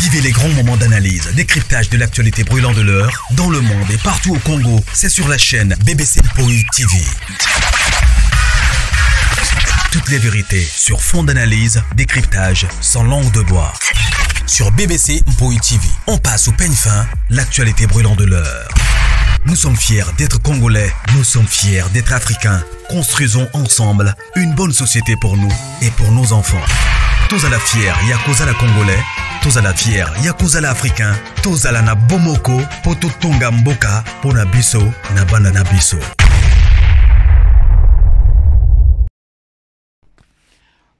Vivez les grands moments d'analyse, décryptage de l'actualité brûlante de l'heure, dans le monde et partout au Congo. C'est sur la chaîne BBC Mpoi TV. Toutes les vérités sur fond d'analyse, décryptage, sans langue de bois. Sur BBC Mpoi TV, on passe au peigne fin, l'actualité brûlante de l'heure. Nous sommes fiers d'être Congolais, nous sommes fiers d'être Africains. Construisons ensemble une bonne société pour nous et pour nos enfants. Tous à la fière, Yakozala Congolais. Tous à la fière, Yakozala Africain. Tous à la na Bomoko, Poto Tonga Mboka, Pona Biso, Nabana Nabiso.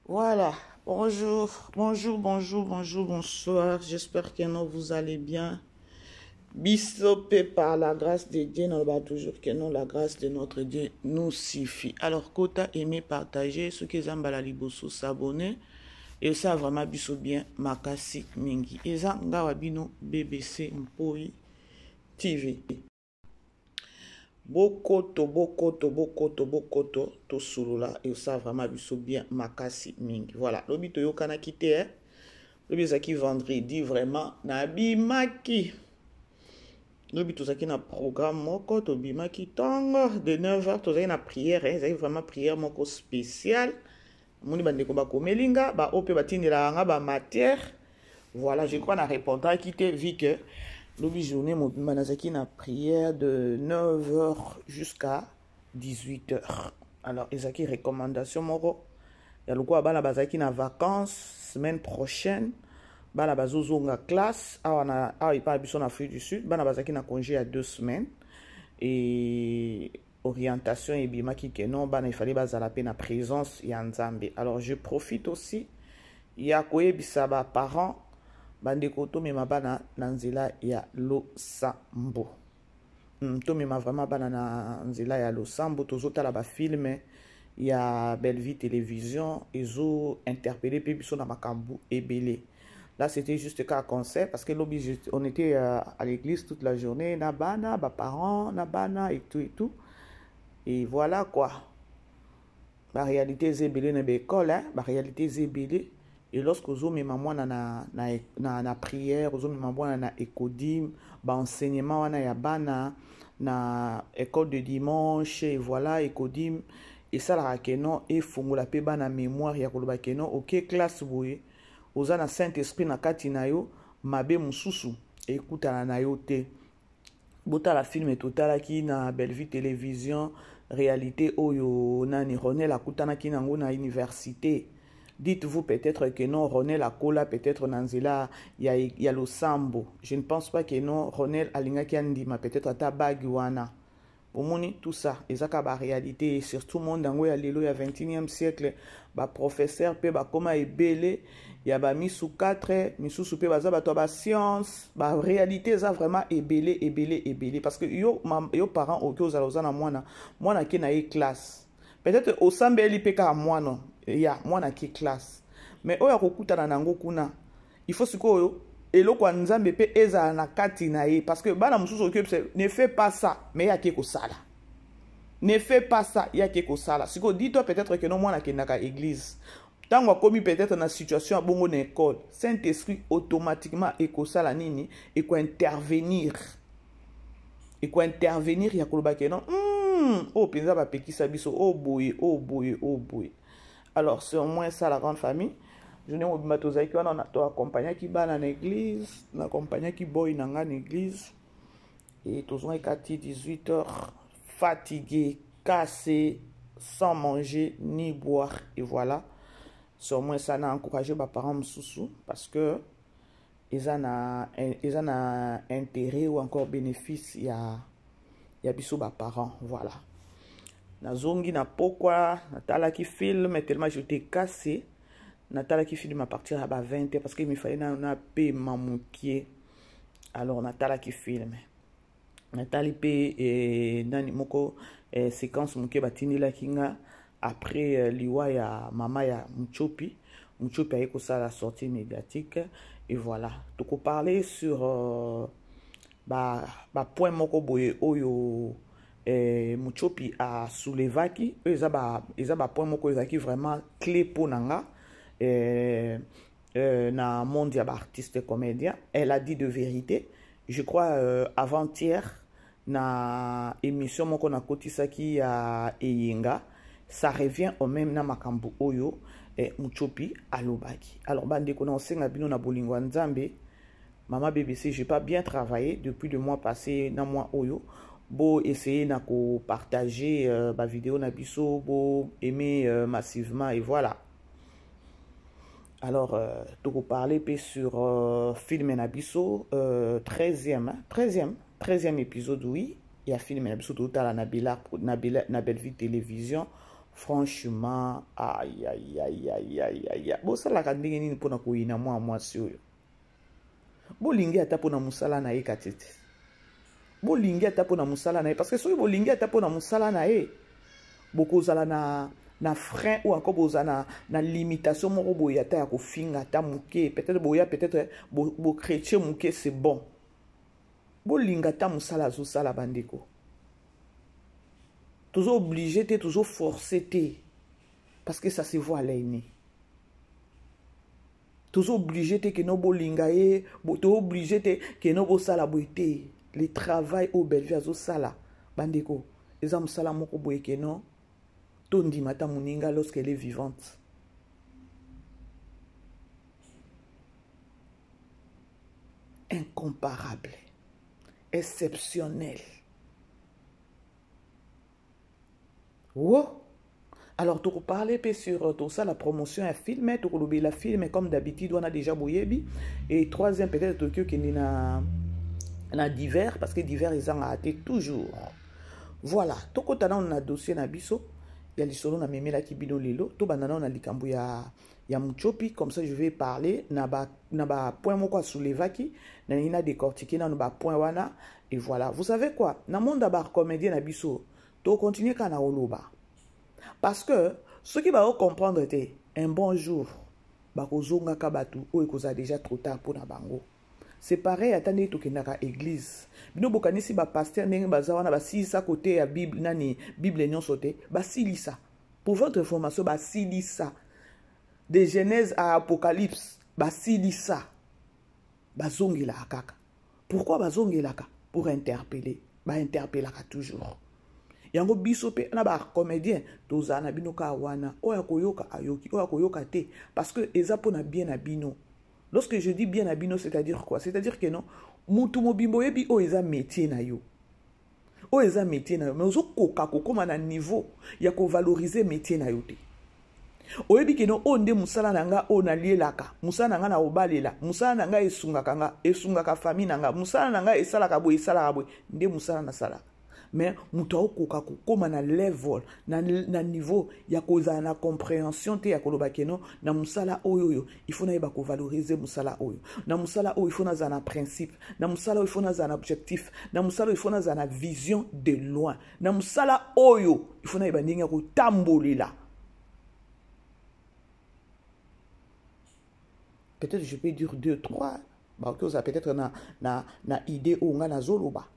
Voilà, bonsoir. J'espère que vous allez bien. Bisopé par la grâce de Dieu, on va toujours que non, la grâce de notre Dieu nous suffit. Alors, quota aimer, partager, ceux qui aiment la liboso, s'abonner. Et ça vraiment biso bien, makasi mingi. Et ça, ngawabino BBC Mpoi TV. Bokoto, to sulula. Et ça vraiment biso bien, makasi mingi. Voilà, l'obito yo kana kite, l'obito qui vendredi vraiment, nabi maki. L'obito qui na programme moko, to bimaki tongo, de 9h, to na prière, c'est vraiment prière moko spéciale. Moni bandeko ba komelinga ba ope batindela nga ba matière. Voilà, je crois na répondre qui te vu que l'obi journée mon manazaki na prière de 9h jusqu'à 18h. Alors ezaki recommandation moko ya lokwa bana bazaki na vacances semaine prochaine bana bazozonga classe awana ipa biso na Afrique du Sud bana bazaki na congé à 2 semaines et orientation et bimaki que non bana il fallait bazala pe na présence ya Nzambe. Alors je profite aussi ya koyebisa ba parents bandeko to mema bana na nzela ya losambo. To mema vraiment bana na nzela ya losambo tozotala ba film ya Belle Vie Télévision ezo interpellé pe biso na makambu ebele. Là c'était juste qu'un concert parce que on était à l'église toute la journée na bana ba parents na bana et tout. Et voilà quoi. La réalité est belée dans l'école, hein. La réalité est belée. Et lorsque vous avez maman na prière, vous avez maman na écodim, ba enseignement na yabana na école de dimanche et voilà écodim et ça la kenon et fongola pe ba na mémoire ya koloba kenon OK classe boye. Oza na Saint-Esprit na kati na yo mabe mususu écoute na yo te. Bota la film total qui na Belle Vie Télévision réalité oyo nani Ronel akutana ki nango na université. Dites-vous peut-être que non Ronel akola peut-être nanzela ya losambo. Je ne pense pas que non Ronel alinga ki andima peut-être ata bagwana. Omoni tout ça ezaka ba réalité surtout monde nango ya lelo ya 21e siècle ba professeur pe ba koma ebele ya ba misu 4 misusu pe baza bato ba science ba réalité ça vraiment ebele parce que yo parents oki ozala mwana ki na e classe peut-être osambeli pe ka mwana ya mwana ki classe mais oya kokutana nango kuna il faut sikoyo eloko Nzambe pe ezala na kati na ye parce que bana mususu oki ne fais pas ça mais ya ki ko sala ne fais pas ça ya ki ko sala siko dis-toi peut-être que non mwana ki na ka église. Tant qu'on a commis peut-être dans la situation à bongo na école, Saint-Esprit automatiquement ekosala nini et quoi intervenir. Et quoi intervenir ya koloba ke non. Oh penza ba pekisa biso oh boye. Alors c'est au moins ça la grande famille. Je n'ai pas tozaki wana na to accompagner ki bana na église, na accompagner ki boy na nga na église. Et tozonga kati 18h fatigué, cassé, sans manger ni boire et voilà. Sur moi ça n'a encouragé mes parents msusu parce que ils ont un intérêt ou encore bénéfice il y a biso ba parents voilà. Nazongi na pokwa natala ki film tellement j'étais cassé natala ki film à partir à 20h parce qu'il me fallait na pe mamukie. Alors natala ki film natali pe nani moko séquence mukie batini la kinga. Après liwa ya mama ya Mchopi a écouté ça la sortie médiatique et voilà donc on parlait sur point moko boye oyo Mchopi a soulevaki eza ba point moko ezaki vraiment clé pour nanga na monde ya artiste comédien. Elle a dit de vérité. Je crois avant-hier na émission moko na kotisaki ya Eyinga, ça revient au même na makambo oyo Muchopi alobaki. Alors bandeko na osenga bino na bolingo nzambe. Maman BBC, j'ai pas bien travaillé depuis le mois passé na mois oyo. Bo essayer na ko partager ma vidéo na biso, bo aimer massivement et voilà. Alors tu peux parler sur film na biso 13e épisode, oui. Il y a film na biso tout à la na Belle-Vie télévision. Franchement, aïe. Bon ça la kandenge nini pona ko ina moi sur. Bolingi ata pona musala na ye katete. Bolingi ata pona musala na ye parce que soki bolingi ata pona musala na ye bokozala na frein ou encore bozana na limitation moko boya ta ya kofinga ta muke peut-être boya peut-être bo chrétien muke c'est bon. Bolinga ta musala zo sala bandeko. Toujours obligé t'es toujours forcé t'es parce que ça se voit là né. Toujours obligé que no bolingaye, toujours obligé que no bo sala boité, le travail au Belle-Vie azo sala bandeko, ezam sala moko boye que non, tondi mata muninga lorsqu'elle est vivante. Incomparable, exceptionnel. Oh! Alors, tu parler sur tout ça, la promotion à film, tu la film, comme d'habitude, on a déjà bouillébi. Et troisième, peut-être que y a divers, parce que divers, ils ont raté toujours. Voilà, tout quand on a dossier na biso, il y a l'histoire na mémé la qui bino lilo, tout banana on a likambu ya Muchopi, comme ça je vais parler, na ba point moko soulevaki, na ina décortiquer na ba point wana, et voilà. Vous savez quoi? Na monde d'abord comédien na biso, tu continuer kana oloba. Parce que ce qui va comprendre était un bon jour, bakozonga kabatu ou ekoza déjà trop tard pour na bango. C'est pareil, attendez tout kenaka église. Bino bokanisi ba pasteur ndenge bazawana ba silisa côté ya Bible nani Bible nyon sauté, ba silisa. Pour votre information, ba silisa. De Genèse à Apocalypse, ba silisa. Ba zongela kaka. Pourquoi ba zongela ka? Pour interpeller, ba interpellera toujours. Yango biso pe na ba comédien tozana bino ka wana oya koyoka ayoki oya koyoka te parce que eza pona bien na bino. Lorsque je dis bien na bino, c'est-à-dire quoi? C'est-à-dire que non mutu mobimbo yebi o eza métier na yo. O eza métier na yo mais ozo koka kokoma na niveau ya ko valoriser métier na yo te. Oyebi ke non onde musala nanga o na lielaka, musala nanga na obalela, musala nanga esungaka famille nanga, musala nanga esalaka boye nde musala na sala. Mais muto koka koma na level na niveau ya koza na compréhension te ya koloba keno na musala oyo il faut na yeba ko valoriser musala oyo na musala oyo il faut na za na principe na musala oyo il faut na za na objectif na musala oyo il faut na za na vision de loin na musala oyo il faut na yeba ndenge ko tambolela. Peut-être je peux dire 2 3 ba ko za peut-être na idée ou nga na zoloba.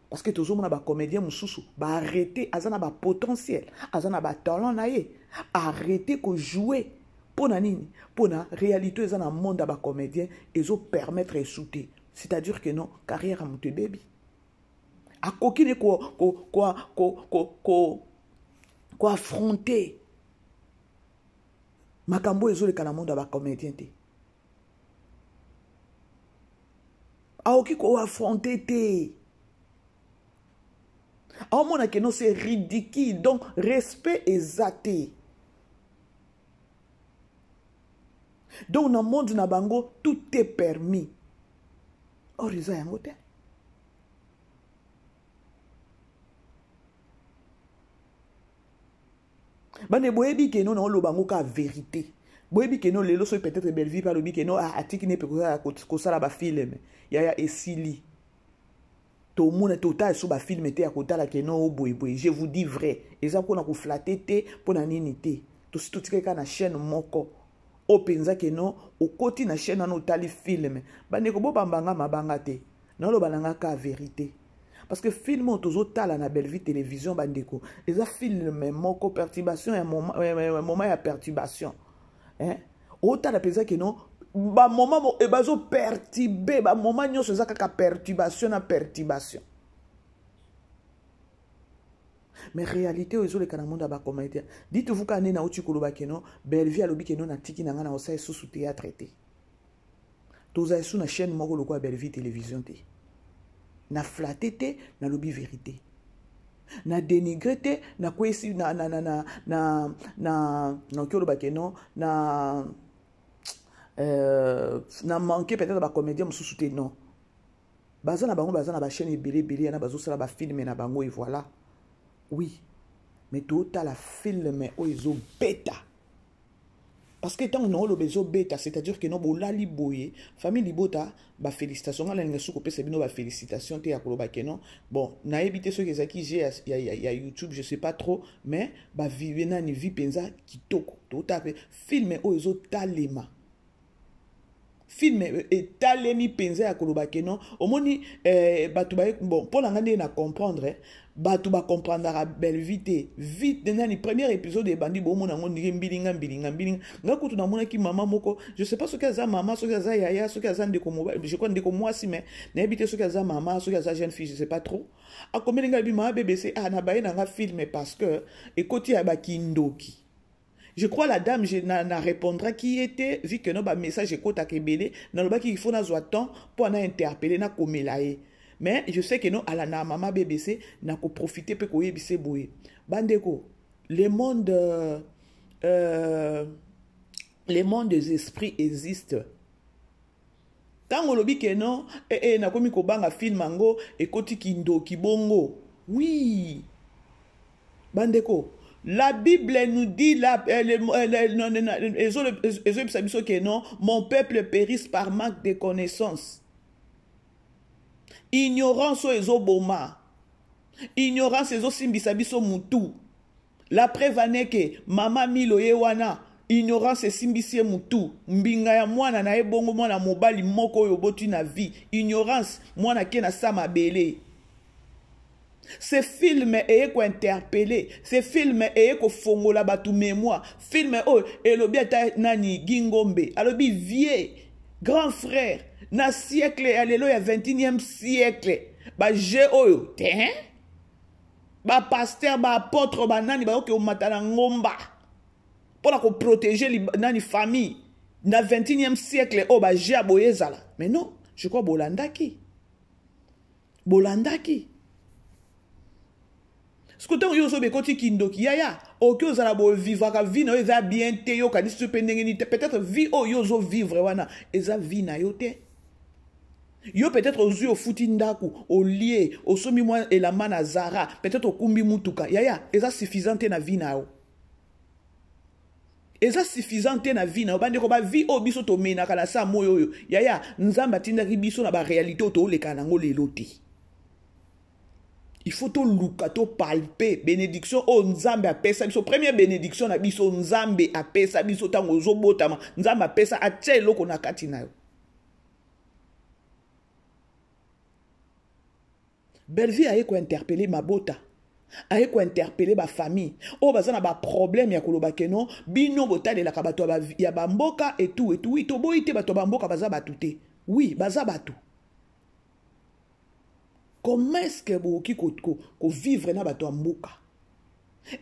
Parce que toujours on a comédien mususu ba arrêter azana ba potentiel azana ba talent na ye arrêter ko jouer pour na nini pour na réalité azana monde ba comédien ezo permettre souter c'est-à-dire que non carrière à mutu baby a kokine ko affronter makambo ezo le kana monde ba comédien te a oki ko affronter te. Oh mon que non c'est ridicule donc respect exact. Donc dans le monde na bango tout est permis. Oh reza yango te. Bane boyebi ke non lo bango ka vérité. Boyebi ke non lelo so peut-être Belle-Vie par le bi ke non atiki ne pe ko sala ba film. Ya esili. Tout le monde total sur ba film était à côté la keno boy. Je vous dis vrai. Et ça pour na ko flatter te pour na ninité. Tout ce na chaîne moko. O penza keno o koti na chaîne na tali film. Bane ko bo bambanga mabanga te. Non lo bananga ka vérité. Parce que film on toujours tala na Belle-Vie télévision bandeko. Et ça film moko perturbation un moment ya perturbation. Hein? otala penza ke non ba moment e bazo perturber ba moment nyonso eza kaka perturbation na perturbation. Mais réalité ozo le kana monde ba commentaire. Dites-vous quand na uti koloba ke non Belleville alobi ke non na tiki na ngana osa sous théâtre té. Toza sous na chaîne moko lokwa Belleville télévision té. Na flatté té na lobi vérité. Na dénigré té na kwesi na koloba ke non na manqué peut-être ba comédien sous té non. Baza na bango baza na ba chaîne ebele na bazo sala ba film na bango et voilà. Oui, mais tout à la film oizo bêta. Parce que tant on a le besoin bêta, c'est-à-dire que non bola liboye, famille libota, ba félicitations, on a une soupe c'est bien ba félicitations te yakoloba que non. Bon, na évité ceux qui j'ai il y a YouTube, je sais pas trop, mais ba vivre na ni vie penza kitoko. Tout à fait film oizo talema. Film et talemi penza yakoloba que non. Omoni batu ba bon, pour l'angane na comprendre batu ba comprendre à belle vite dans le premier épisode de bandi bo mona ngoni mbilinga ngakutu na mona ki mama moko je sais pas ce que ça maman ce que ça yaya ce que ça ndeko je crois ndeko moi si mais na habité ce que ça maman ce que ça jeune fille je sais pas trop a combien nga bi ma BBC na ba na film parce que ekoti ya ba kindoki. Je crois la dame na répondra qui était vu que no ba message ekota kebele na loba ki il faut na zo temps pour na interpeller na komelaye. Mais je sais que non, à la maman BBC, n'a qu'à profiter pour qu'on ait boué. Bandeko, le monde des esprits existent. Quand on dit que non, n'a comme qu'on banga film mango et koti kindo kibongo. Oui. Bandeko, la Bible nous dit que non, mon peuple périsse par manque de connaissances. Ignorance ezo boma. Ignorance ezo simbisa biso mutu. La preuve ane que mama milo ye wana. Ignorance simbisi mutu. Mbinga ya mwana na ebongo mwana mobali moko oyo boti na vie. Ignorance mwana ke na sama bele. Ce film est ko interpellé. Ce film est ko fongola batu mémoire. Film oh elobi ata nani Gingombe. Alobi vieux grand frère. Na siècle alléluia 21e siècle ba je oyo te ba pasteur ba apôtre ba nani ba o matala ngomba pour la protéger nani famille na 21e siècle o ba je aboyezala mais non je crois bolandaki Scouter yo so be koti kindoki yaya oki ozala bo vivre ka vie na eza bien te yo kanisi so pendenge ni peut-être vie o yo zo vivre wana eza vie na yo te. Yo peut-être aux yeux au foutindaku, au lié, au somi moi et la mana zara, peut-être au kumbi mutuka. Yaya, eza suffisante na vie na yo. Eza suffisante na vie na yo. Bande ko ba vie o biso to mena kana sa moyo yo. Yaya, nzamba tinda ki biso na ba réalité o to le kanango lelo te. Il faut to luka to palper bénédiction o nzambe apesa biso première bénédiction na biso nzambe apesa biso tango zo botama nzambe apesa atie loko na kati na yo. Belleville a été interpellé ma bota. A été interpellé ma famille. Oh, bazana ba problème ya koloba keno. Bino bota de la kabato ya bamboka et tout. Oui, to boite bato bamboka baza batute. Oui, baza batu. Comment est-ce que vous ko vivre na bato mboka?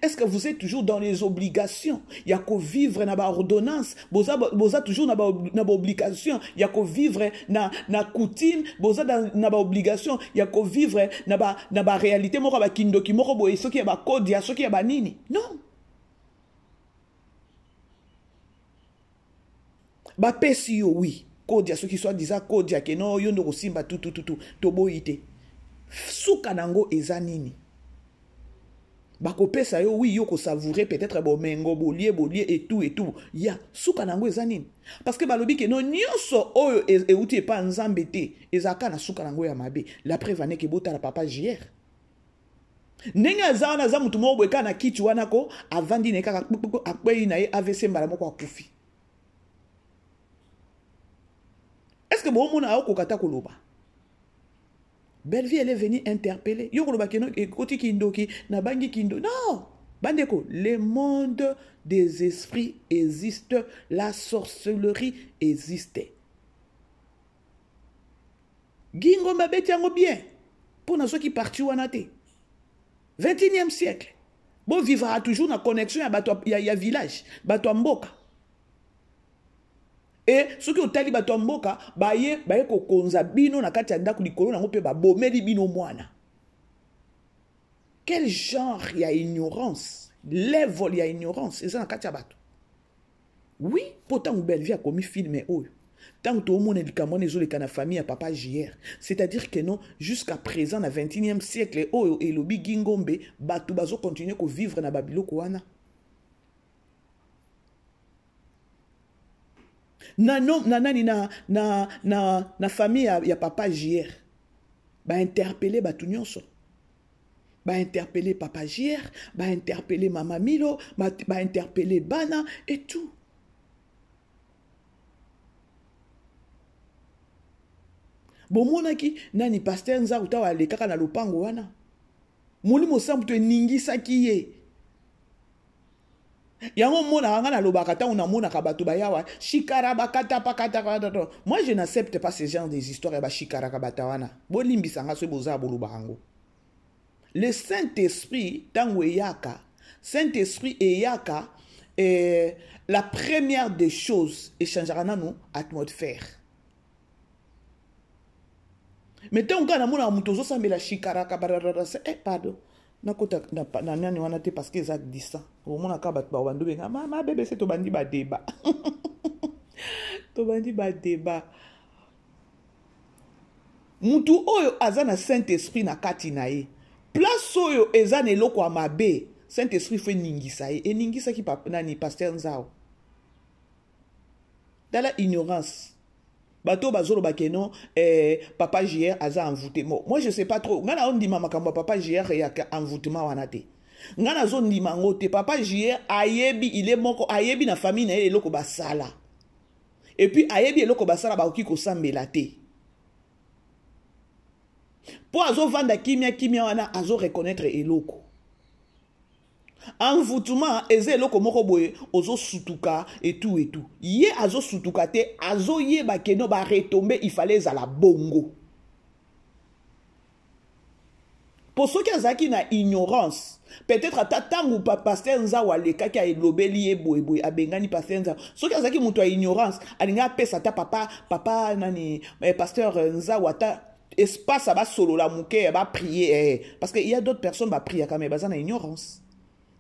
Est-ce que vous êtes toujours dans les obligations? Il y a qu'à vivre na ba ordonnance. Boza toujours na ba obligation. Il y a qu'à vivre na coutume. Boza na ba obligation. Il y a qu'à vivre na ba réalité. Moko ba kindoki moko boye soki ya ba code ya soki ya ba nini. Non. Ba pesi yo oui. Code ya soki soit disant code ya ke non yo ndo simba tout to boyite. Suka nango eza nini. Bako pesa yo oui yo ko savourer peut-être bo mengo bolie et tout ya suka nango ezanini parce que balobi ke no nyonso oyo euti pa nzambe te ezaka na suka nango ya mabe la preuve ane ke bota la papa JR nenga zana za mutu mo bweka na kiti wana ko avandi ne kaka akwe na ye AVC mbala moko akufi. Est-ce que bon mona ko kata koloba Belleville elle est venue interpeller. Yo koloba keno ekoti kindoki na bangi kindo. Non. Bandeko, le monde des esprits existe, la sorcellerie existe. Gingo mabeti yango bien. Pour ceux qui partent wana te. 21e siècle. Bon vivra toujours na connexion ya village, bato mboka. Et ceux qui ont tali bato mboka, baye ko konza bino na kati ya ndako likolo nango pe ba bomeli bino mwana. Quel genre il y a ignorance, level il y a ignorance, et ça na kati ya bato. Oui, pourtant belle vie a commis film oyo. Tant que tout le monde est dans la famille à papa JR. C'est-à-dire que non, jusqu'à présent, dans le 21e siècle, et le Bigingombe, Batu Bazo continue à vivre dans Babylone. Na famille à papa JR. Ba interpeller Batu Nyonso. Ba interpeller papa JR. Ba interpeller Mama Milo. Ba interpeller Bana et tout. Bomonaki nani pasteur nza utawa lekaka na lopango wana. Moli mosambu to ningisa kiye. Yango mona anga na lobakata una mona kabato bayawa shikara bakata pakata. Moi je n'accepte pas ce genre des histoires ba shikara kabata wana. Bolimbisa nga so boza bolubango. Le Saint-Esprit tango eyaka, Saint-Esprit eyaka la première des choses échangera na nous atmosphère. Mais tant qu'on a mon amutozo ça me la chikara kabarara pardon nakota na nani wana te parce que Isaac dit ça au moins akabat ba wandu benga ma bébé c'est to bandi ba débat to bandi ba débat mutu oyo azana Saint-Esprit na kati na ye place oyo ezana eloko amabe Saint-Esprit fait ningisa ye et ningisa ki nani pasteur nzao dans la ignorance. Bato bazolo bakeno papa JR aza envoûtement. Moi je sais pas trop. Ngana on dit mama kamba papa JR ya envoûtement wana te. Ngana zo ndima ngote papa JR ayebi il est moko ayebi na famille na eloko basala. Et puis ayebi eloko basala ba oki ko sambela te. Pour azo vanda kimia wana azo reconnaître eloko. Envoûtement eze eloko moko boye ozo sutuka et tout et tout. Ye azo sutuka te azo ye ba keno ba retomber il fallait à la bongo. Pour ceux qui azaki na ignorance, peut-être à tatangu pa pasteur nza waleka ki a elobeli ye boye abengani pasteur nza. Ceux qui azaki muto a ignorance, alinga pesa ta papa nani pasteur nza wata espace aba solo la muke ba prier parce que il y a d'autres personnes ba prier quand même bazana ignorance.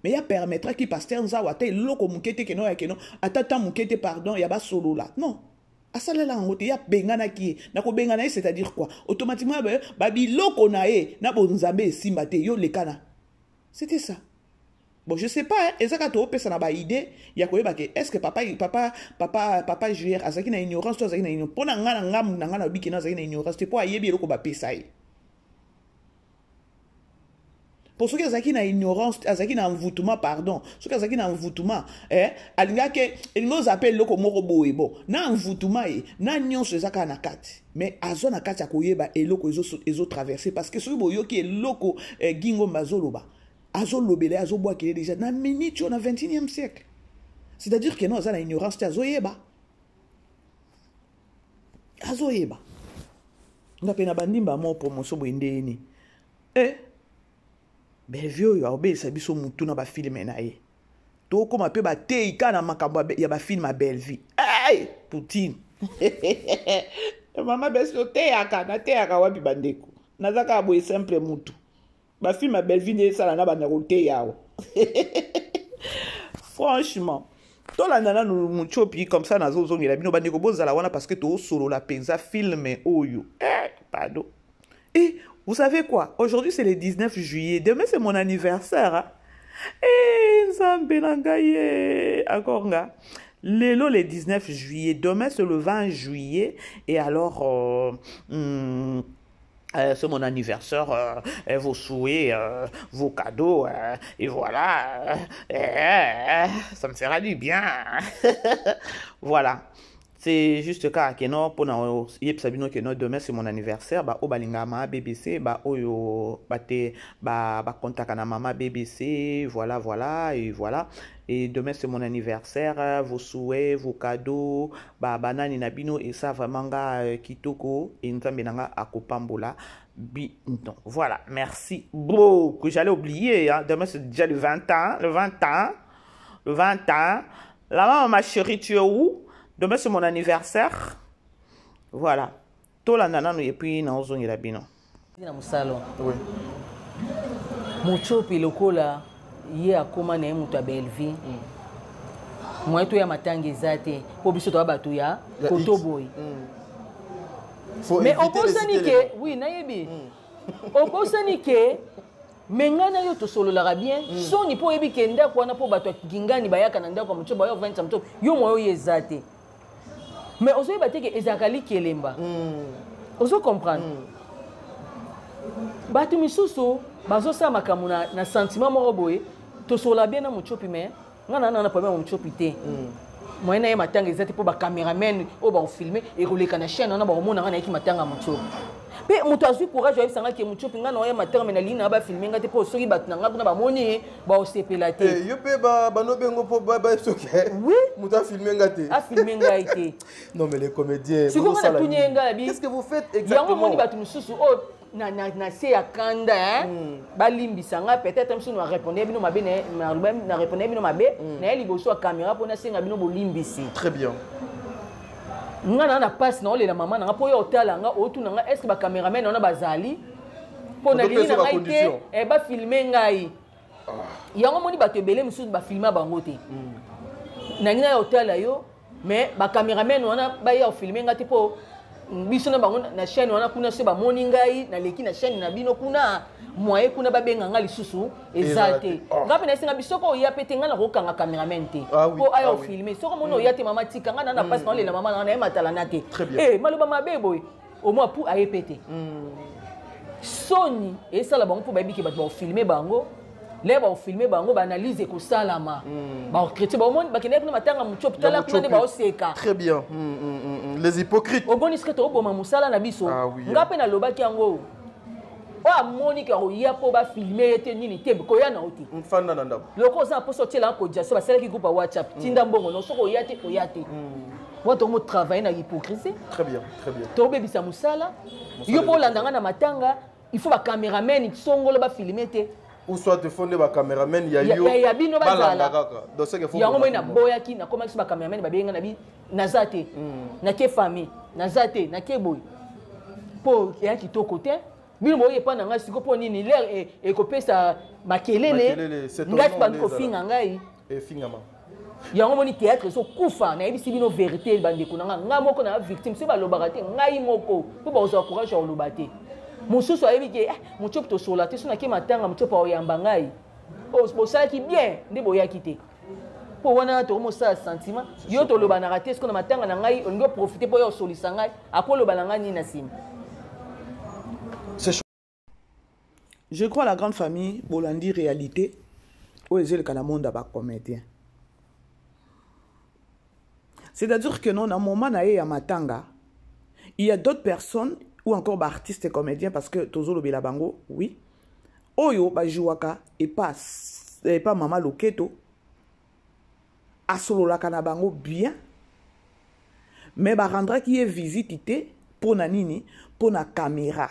Mais il y a permettra qui pasteur nza wata loko mukete keno ya keno atata mukete pardon ya ba solo là. Non. Asala la ngote ya bengana ki na ko bengana c'est-à-dire quoi? Automatiquement ba biloko na e na bonzambe simbate yo lekana. C'était ça. Bon, je sais pas, ezaka to pesa na ba idée ya ko yeba ke est-ce que papa JR azaki na ignorance to azaki na ignorance. Pona ngana ngam na biki na azaki na ignorance te po ayebi eloko ba pesa e. Pour ceux qui ont une ignorance, qui ont envoûtement, pardon, ceux qui ont un envoûtement, ils nous appellent le moko boebo. Na envoûtement, na nyon se zaka na kati. Mais azo na kati akoyeba et loko ezo traversé parce que ce boyo qui est loko gingo mazoloba. Azo lobele azo bois qui est déjà na minute on a 21e siècle. C'est-à-dire que non azo na ignorance azo yeba. Azo yeba. Ngapena bandimba mo promotion boindeni. Ben vieux yo obe sa biso mutu na ba film na ye to ko ma pe ba te kana makambo ya ba film a belle vie ay Poutine mama beso te aka wapi bandeko nazaka boye simple mutu ba film a belle vie ne sala na bana ko te yao franchement to la nana no muchopi comme ça nazo zongela bino bandeko bozala wana parce que to solo la penza film oyo pardon. Et vous savez quoi? Aujourd'hui, c'est le 19 juillet. Demain, c'est mon anniversaire. Hein? Et Nzambelangaye. Encore nga. Lélo, le 19 juillet. Demain, c'est le 20 juillet. Et alors, c'est mon anniversaire. Vos souhaits, vos cadeaux. Et voilà. Ça me fera du bien. Voilà. c'est juste car que non pour na yep sabino que non demain c'est mon anniversaire ba o balinga ma BBC ba oyo bate ba contact na mama BBC voilà et voilà et demain c'est mon anniversaire vos souhaits vos cadeaux ba banani na bino et ça vraiment ga kitoko et nzambe nanga akopambola non voilà merci beaucoup j'allais oublier hein. Demain c'est déjà le 20 ans le 20 ans la maman ma chérie tu es où? Demain c'est mon anniversaire. Voilà. Tout la nana et puis na ozongi la bino. Na musalo. Oui. Muchopi lokola ye akoma na mutu abelvi. Moi to ya matangi zate po biso to bato ya kotoboy. Mais on pense que oui na yebi. On pense que mengana yo to solo la bien soni po yebi kenda ko na po bato kingani bayaka na ndako mucho bayo 20 mucho yo moyo yezate. Mais on se dit que Ezakali Kelemba. On se comprend. Batu misusu bazo sa makamuna na sentiment moko boye to sola bien na muchopi mais ngana na problème muchopi te. Moi na matanga ezati po ba cameraman o ba filmer et koleka na chaîne na ba mona ngana ki matanga muchopi. Pe mutu azui courage ya sanga ke muchopi ngana oya matanga na lina ba filmer ngate po soki batu na ngana ba moni ba o sepela te. Yo pe ba no bengo po ba soki. Oui. Mutu a filmer ngate. A filmer ngate. Non mais les comédiens. Qu'est-ce que vous faites exactement? Yango moni batu misusu o na se ya kanda balimbisa nga peut-être msusu na répondre bino mabe na répondre bino mabe na liboso ya caméra pona senga bino bolimbisi. Très bien. Nga na passe na ole la maman nga po yo otala nga otu nga est-ce que ba cameraman na bazali pona lini na ngaite e ba filmer ngai. Yango moni bato ebele msusu ba filmer bango te. Na ngina yo otala yo mais ba cameraman wana ba ya filmer ngati po biso na bango na chaîne wana kuna se ba moni ngai na leki na chaîne na bino kuna moye kuna ba benga ngali susu ezate ngapi na singa biso ko ya pete ngana ko kanga cameraman te ko ayo filmer soko mono ya te mama tika ngana na passe na le la mama na matala na te maloba mabe boy au moins pour aye pete soni et ça la bango pour ba biki ba filmer bango les ba filmer bango ba analyse ko salama ba chrétien ba monde ba kene kuna matanga muchopi tala kuna ne ba oseka très bien les hypocrites au bon iske to boma musala na biso ngape na lobaki yango o amoni ka ya po ba filmer ete nini te ko ya na oti mfanda na ndabo loko za poso tela ko jaso ba sala ki groupe WhatsApp tinda mbongo no soko ya te ko ya te wato mo travailler na hypocrisie très bien to bebisa musala yo po landanga na matanga il faut ba cameraman songolo ba filmer te ou soit te fonder ba cameraman ya yo ya bino bazala donc c'est que faut yango na boyaki na komaki ba cameraman ba benga na bi nazate na ke famille nazate na ke boy po ya kitoko te bino boye pa na nga siko po nini l'air e kopesa makelele ngati ba ko finga ngai e fingama yango moni théâtre so kufa na yebisi bino vérité bande ko nga moko na victime se ba lobaka te ngai moko po ba ozo courage ya lobate mususu ayebi ke muchopi to sola te sona ke matanga muchopi oyamba ngai bosalaki bien nde boyaki te po wana to mosala sentiment yo to loba na raté ce qu'on a matanga na ngai olingo profiter po yo solisa ngai apo loba na ngai ni na sim. Je crois la grande famille bolandi réalité où est le monde ba comédien. C'est-à-dire que non, à un moment na matanga, il y a d'autres personnes ou encore bah, artistes et comédiens parce que Tozo Lobela Bango, oui. Oyo ba jouaka et pas Mama Loketo. Asolo la kanabango bien. Mais ba rendra qui est visité pour na nini pour na caméra.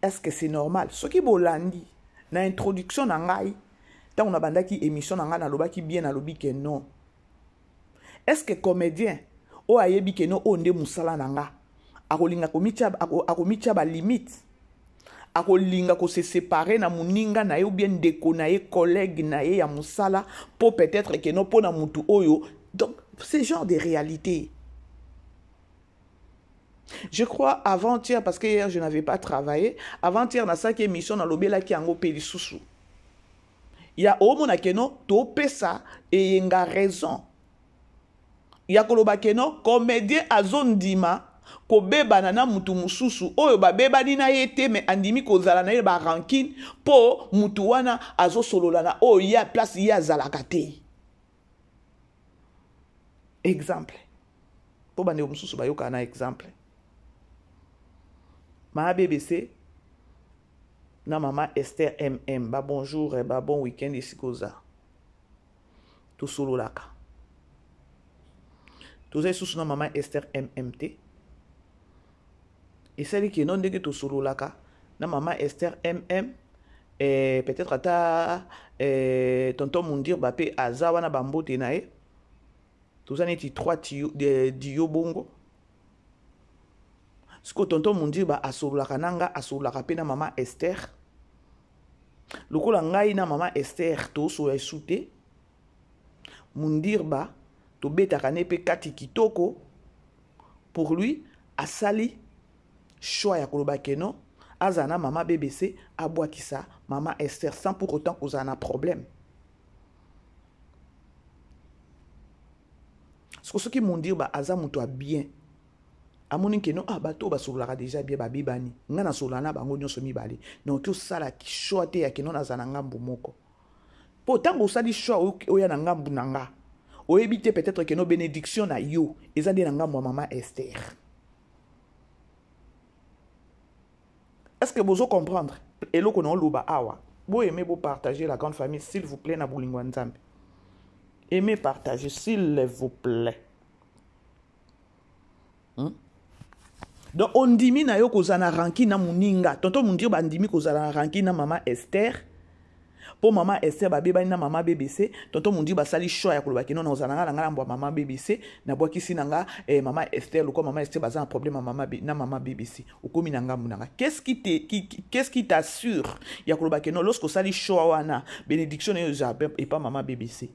Est-ce que c'est normal? Ce qui bolandi na introduction na ngai tant on a bandaki émission na ngai na lobaki bien na lobi que non. Est-ce que comédien o ayebi que non onde musala na nga akolinga komitia ba limite akolinga ko se séparer na muninga na ye ou bien ndeko na ye collègue na ye ya musala pour peut-être que non pour na mutu oyo. Donc c'est genre de réalité. Je crois avant-hier parce que hier je n'avais pas travaillé avant-hier na sa émission na lobela ki ango peli susu il y a au mona keno to pesa et yenga raison il y a koloba keno comédien azondima ko beba na mutu mususu oyo ba beba dina yete mais andimi ko zala na ba ranking po mutu wana azo solola na o ya place ya zalaka te. Exemple po bande mususu bayoka na exemple ma BBC na mama Esther MM ba bonjour et ba bon week-end ici koza to solo laka to zai susu na mama Esther MMT et celle qui non ndenge to solo laka na mama Esther MM peut-être ata tonton Mundir Bapé azawa na bambote na e tous aneti 3 dio bongo siko tonton Mundir ba asolaka nanga asolaka pe na mama Esther lokola ngai na mama Esther to so esute Mundir ba to betaka ne pe kati kitoko pour lui asali choix ya koloba keno azana mama BBC abwakisa mama Esther sans pour autant qu'on a un problème. Ce qui m'ont dit ba azamuto bien. Amoni ke no bato ba solaka déjà bien ba bibani. Ngana solana bango nyonso mibali. Non to sala ki choate ya keno na zana ngambu moko. Pourtant osali choix oya na ngambu nanga. Oebite peut-être que no bénédiction na yo ezandi na ngambu mama Esther. Est-ce que vous comprendre? Et là, on a awa. Vous aimez vous partager la grande famille, s'il vous plaît, na Boulingwa Nzambe. Aimez partager, s'il vous plaît. Donc, on dit na yo kozana ranki na muninga. Tonton Mundir ba ndimi kozana ranki na mama Esther. Pour maman Esther ba beba na mama BBC, tonton Mundir ba sali choix ya koloba kino na ozana nga mbwa mama BBC, na bwa kisi nanga mama Esther loko mama Esther baza un problème na mama BBC. Okomi nanga munanga. Qu'est-ce qui t'assure ya koloba kino lorsque sali choix wana bénédiction et Jabem et pas mama BBC.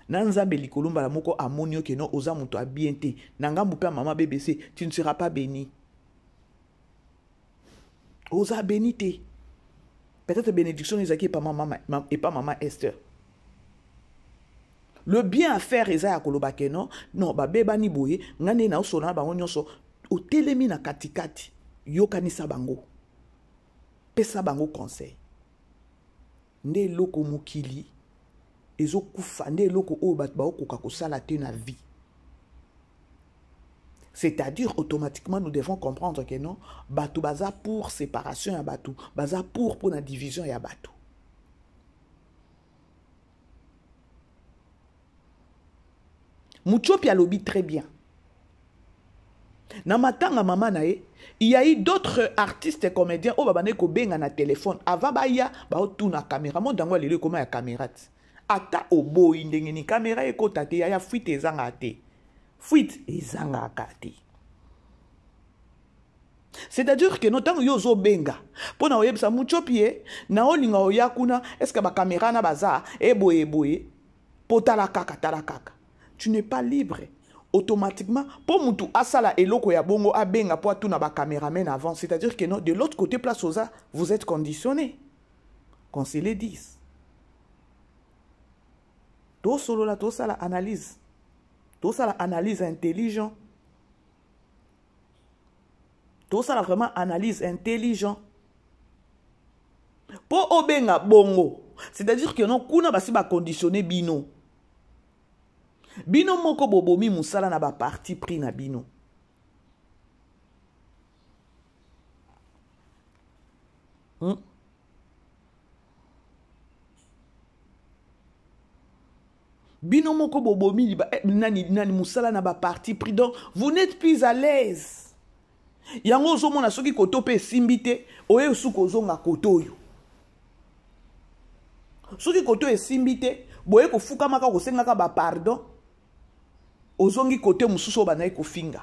Nanzambe likolumba la moko amonio keno oza muto a bien te. Nanga mbupa mama BBC, tu ne seras pas béni. Oza béni te. Peut-être bénédiction Isaki et pas maman Esther. Le bien à faire Isaiah Kolobake non ba beba ni boye ngane na osona bango nyonso o telemi na katikati yokanisa bango. Pesa bango conseil. Nde loko mukili ezo kufa nde loko o bat ba okoka kosala te na vie. C'est-à-dire, automatiquement, nous devons comprendre que non, Batou baza pour séparation ya Batou, baza pour la division ya Batou. Mouchopi a lobby très bien. Na matanga mama nae, il y a eu d'autres artistes et comédiens au babane ko benga na téléphone. Avant ba ya ba tout na caméra. Mon dango lele comment ya caméra. Ata obo indenge ni caméra e ko tate ya fuite ezanga te. Fuite ezanga kate. C'est-à-dire que notamment yozo benga. Pona oyebsa muchopie na olinga oyakuna est-ce que ba caméra na baza eboye potala kaka tala kaka. Tu n'es pas libre. Automatiquement pour mutu asala eloko ya bongo abenga po tuna ba caméraman avant, c'est-à-dire que non de l'autre côté place oza vous êtes conditionné. Qu'on se le dise. To solo la to sala analyse. Tout ça, l'analyse intelligent. Tout ça, vraiment analyse intelligent. Pour obenga bongo. C'est-à-dire que non, kuna basi ba conditionner bino. Bino moko bobomi musala na ba parti pris na bino. Bino moko bobomi nani musala na ba parti pris, donc vous n'êtes plus à l'aise. Yango zo mona soki koto pe simbite oye suko zonga koto yo. Soki koto e simbite boye ko fuka maka ko senga ka ba pardon. Ozongi kote mususo banaye ko finga.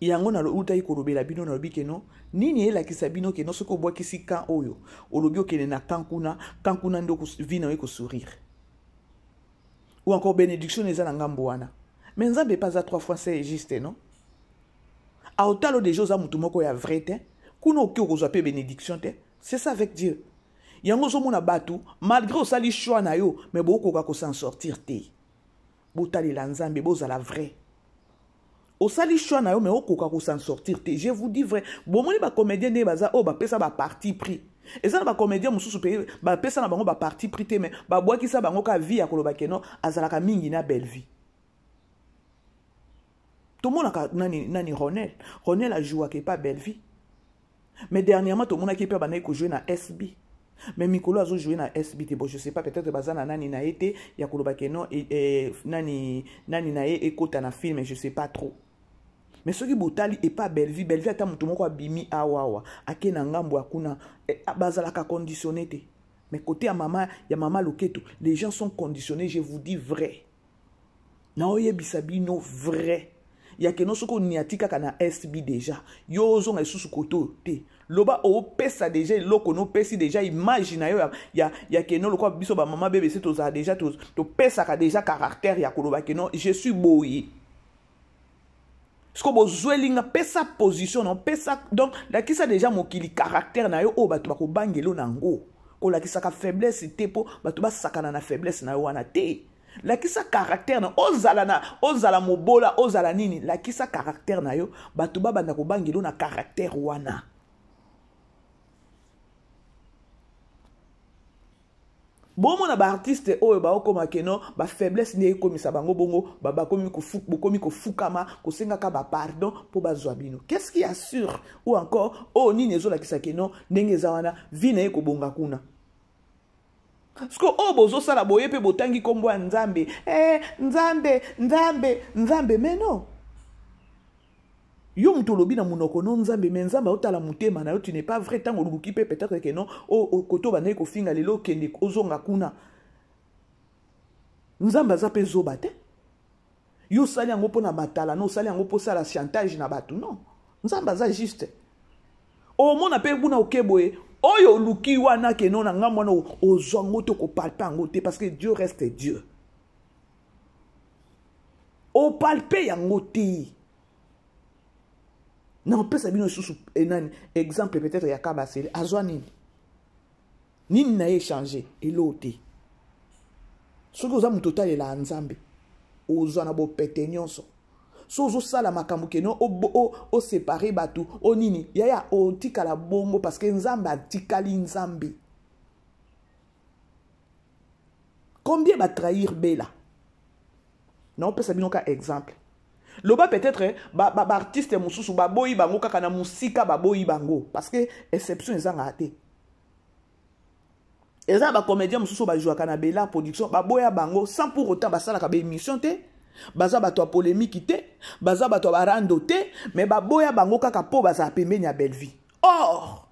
Yango na lo uta ikorobela bino na lobike no nini ela kisabino ke no soko bwa kisi kan oyo olobio ke na kankuna ndo ko vino e ko sourire ou encore bénédiction eza na ngambo wana mais nzambe pas à 3 fois c'est juste non a otalo de choses a mutu moko ya vrai te kuno ki ko zope bénédiction te c'est ça avec Dieu yango zo mona batu malgré o sali choix na yo mais boko ka ko s'en sortir te botali la nzambe bozala vrai. Au sali choix na yo mais okoka ko s'en sortir te. Je vous dis vrai. Bon moni ba comédien ne baza o ba pesa ba parti pris. Et ça, ba comédien mususu pe ba pesa na bango ba parti prité mais ba boaki sa bango ka vie ya koloba keno azalaka mingi na belle vie. Tout le monde a nani Ronel a joué qui pas belle vie. Mais dernièrement tout le monde a qui peut banaï jouer na SB. Mais Mikolo a joué na SB bon je sais pas peut-être bazana nani na été ya koloba keno et nani na e kota na film je sais pas trop. Mais ce qui botali est pas belle vie ata mutu moko bimi awawa akena ngambo akuna bazala ka conditionné te. Mais côté ya mama loketo les gens sont conditionnés je vous dis vrai. Na oye bisabino vrai. Ya que non soko niatika kana SB déjà yo zo ngai susu koto te loba o pesa déjà loko no pesi déjà imagine yo ya que non loko biso ba mama bébé c'est toza déjà to pesa ka déjà caractère ya koloba que non je suis boyi sko bozwelinga pesa position non pesa donc la kisa déjà mokili caractère na yo o bato ba ko bangelo nango ko la kisa ka faiblesse te po bato ba sakana na faiblesse na yo wana te. La kisa caractère na ozala mobola ozala nini la kisa caractère na yo batuba banda ko bangelo na caractère wana bomo na ba artiste oyo ba okoma keno ba faiblesse ne komisa bango bongo ba komi ko fukama ko senga ka ba pardon po bazwa bino qu'est-ce qui assure ou encore oh nini ezo la kisa keno ndenge za wana vi na ko bonga kuna. Parce que oh bozo sala boye pe botangi kombo ya nzambe nzambe mais non yo muto lobi na munoko no nzambe mais nzambe otala mutema na yo tu n'es pas vrai tango luki pe peut-être que non o koto banayi ko finga lelo kende ozonga kuna nzambe za pe zoba te yo sali yango pona batala no sali yango po sala chantage na batu non nzambe za juste o mona pe buna okeboye oyo luki wana ke non nga mwana ozongo to ko palper yango te parce que Dieu reste Dieu. O palper yango te. Non pesa bino susu enani exemple peut-être ya kabasele azwa nini. Nini na échanger elote. Soki oza mutu otalela nzambe ozwa na bo pete nyonso. So sala makambo keno o séparer batu o nini yaya o tikala bombo parce que nzambe atikali nzambe. Combien va trahir Bella? Non peut ça binoka exemple. Loba peut-être ba artiste mususu ba boyi bango kaka na musika ba boyi bango parce que exception ezanga ate. Eza ba comédien mususu ba jouer kana Bella production ba boya bango sans pour autant ba sala ka ba émission te. Baza bato a polémique te, baza bato a rando te, mais baboya bango kaka po baza pembeni ya belle vie. Or,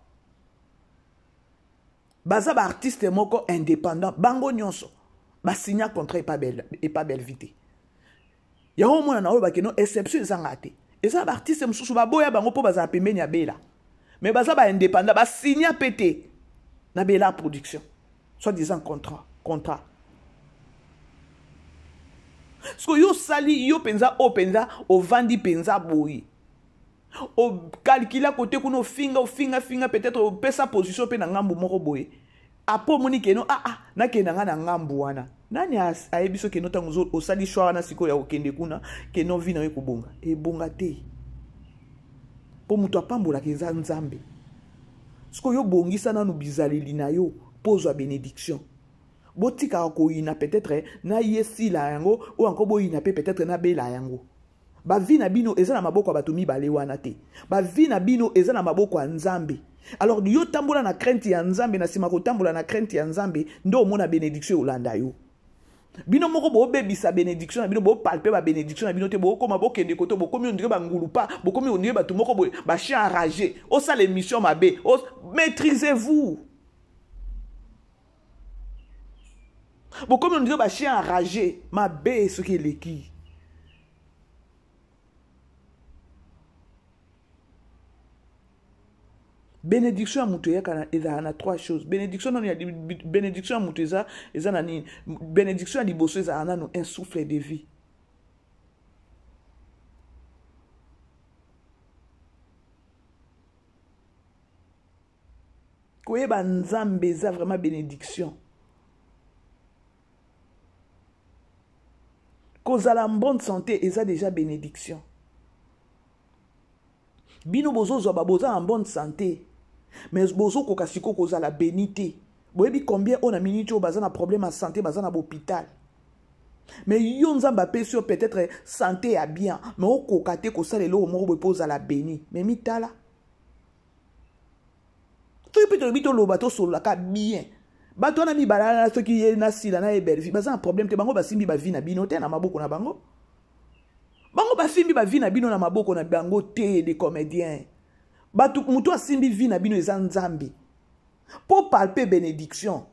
baza ba artiste moko indépendant, bango nyonso, ba signa contrat et pas belle vie te. Ya ho mona na oyo ba keno exception ezanga te. Eza ba artiste mususu baboya bango po baza pembeni ya Bella. Mais baza ba indépendant, ba signa pété na Bella production. Soit disant contrat. So yo sali yo penza o penza o vandi penza boyi o calcula côté kuno finga peut-être o pesa position pe na ngambu moko boyi apo moni keno na kena nga na ngambu wana nani ayebiso keno tango o sali shwa na siko ya okende kuna keno vina yo kubonga e bonga te po muto apambola keza nzambe siko yo bongisa na no bizaleli na yo pozwa bénédiction. Botika ko ina peut-être na yesi la yango ou encore bo ina peut-être na Bella yango. Ba vi na bino eza na maboko bato mibale wana te. Ba vi na bino eza na maboko ya nzambe. Alors yo tambola na crainte ya nzambe na sima ko tambola na crainte ya nzambe ndo mona bénédiction olanda yo. Bino moko bo bebisa bénédiction na bino bo palper ba bénédiction na bino te bo koma bo kende koto bo komi ondire ba ngulupa bo komi ondire bato moko bo ba chien enragé. O sa l'émission mabe. Maîtrisez-vous. Bon, comme on dit, bah, chien enragé, ma bé, ce qui est l'équipe. Bénédiction à Moutouya, il y a trois choses. Bénédiction à Moutouya, il y a bénédiction à Libosso, il y a un souffle de vie. Kouye ba nzambe, il y a vraiment bénédiction. Kozala en bonne santé, et ça déjà bénédiction. Bino bozo zoba boza en bonne santé. mais bozo koka siko kozala bénité. Boyebi combien on a minute au bazana problème à santé bazana l'hôpital. Mais yon nzamba pesio peut-être santé à bien, mais au kokate ko sale lo mo pose à la béni. Mais mitala. Tu peux te lo bateau sur la ka bien. Bato na mi balana ceux qui est na sila na e belle vie. Bazana problème te bango basimbi ba vie na bino te na maboko na bango. Bango basimbi ba vie na bino na maboko na bango te des comédiens. Bato muto asimbi vie na bino eza nzambi. Pour palper bénédiction.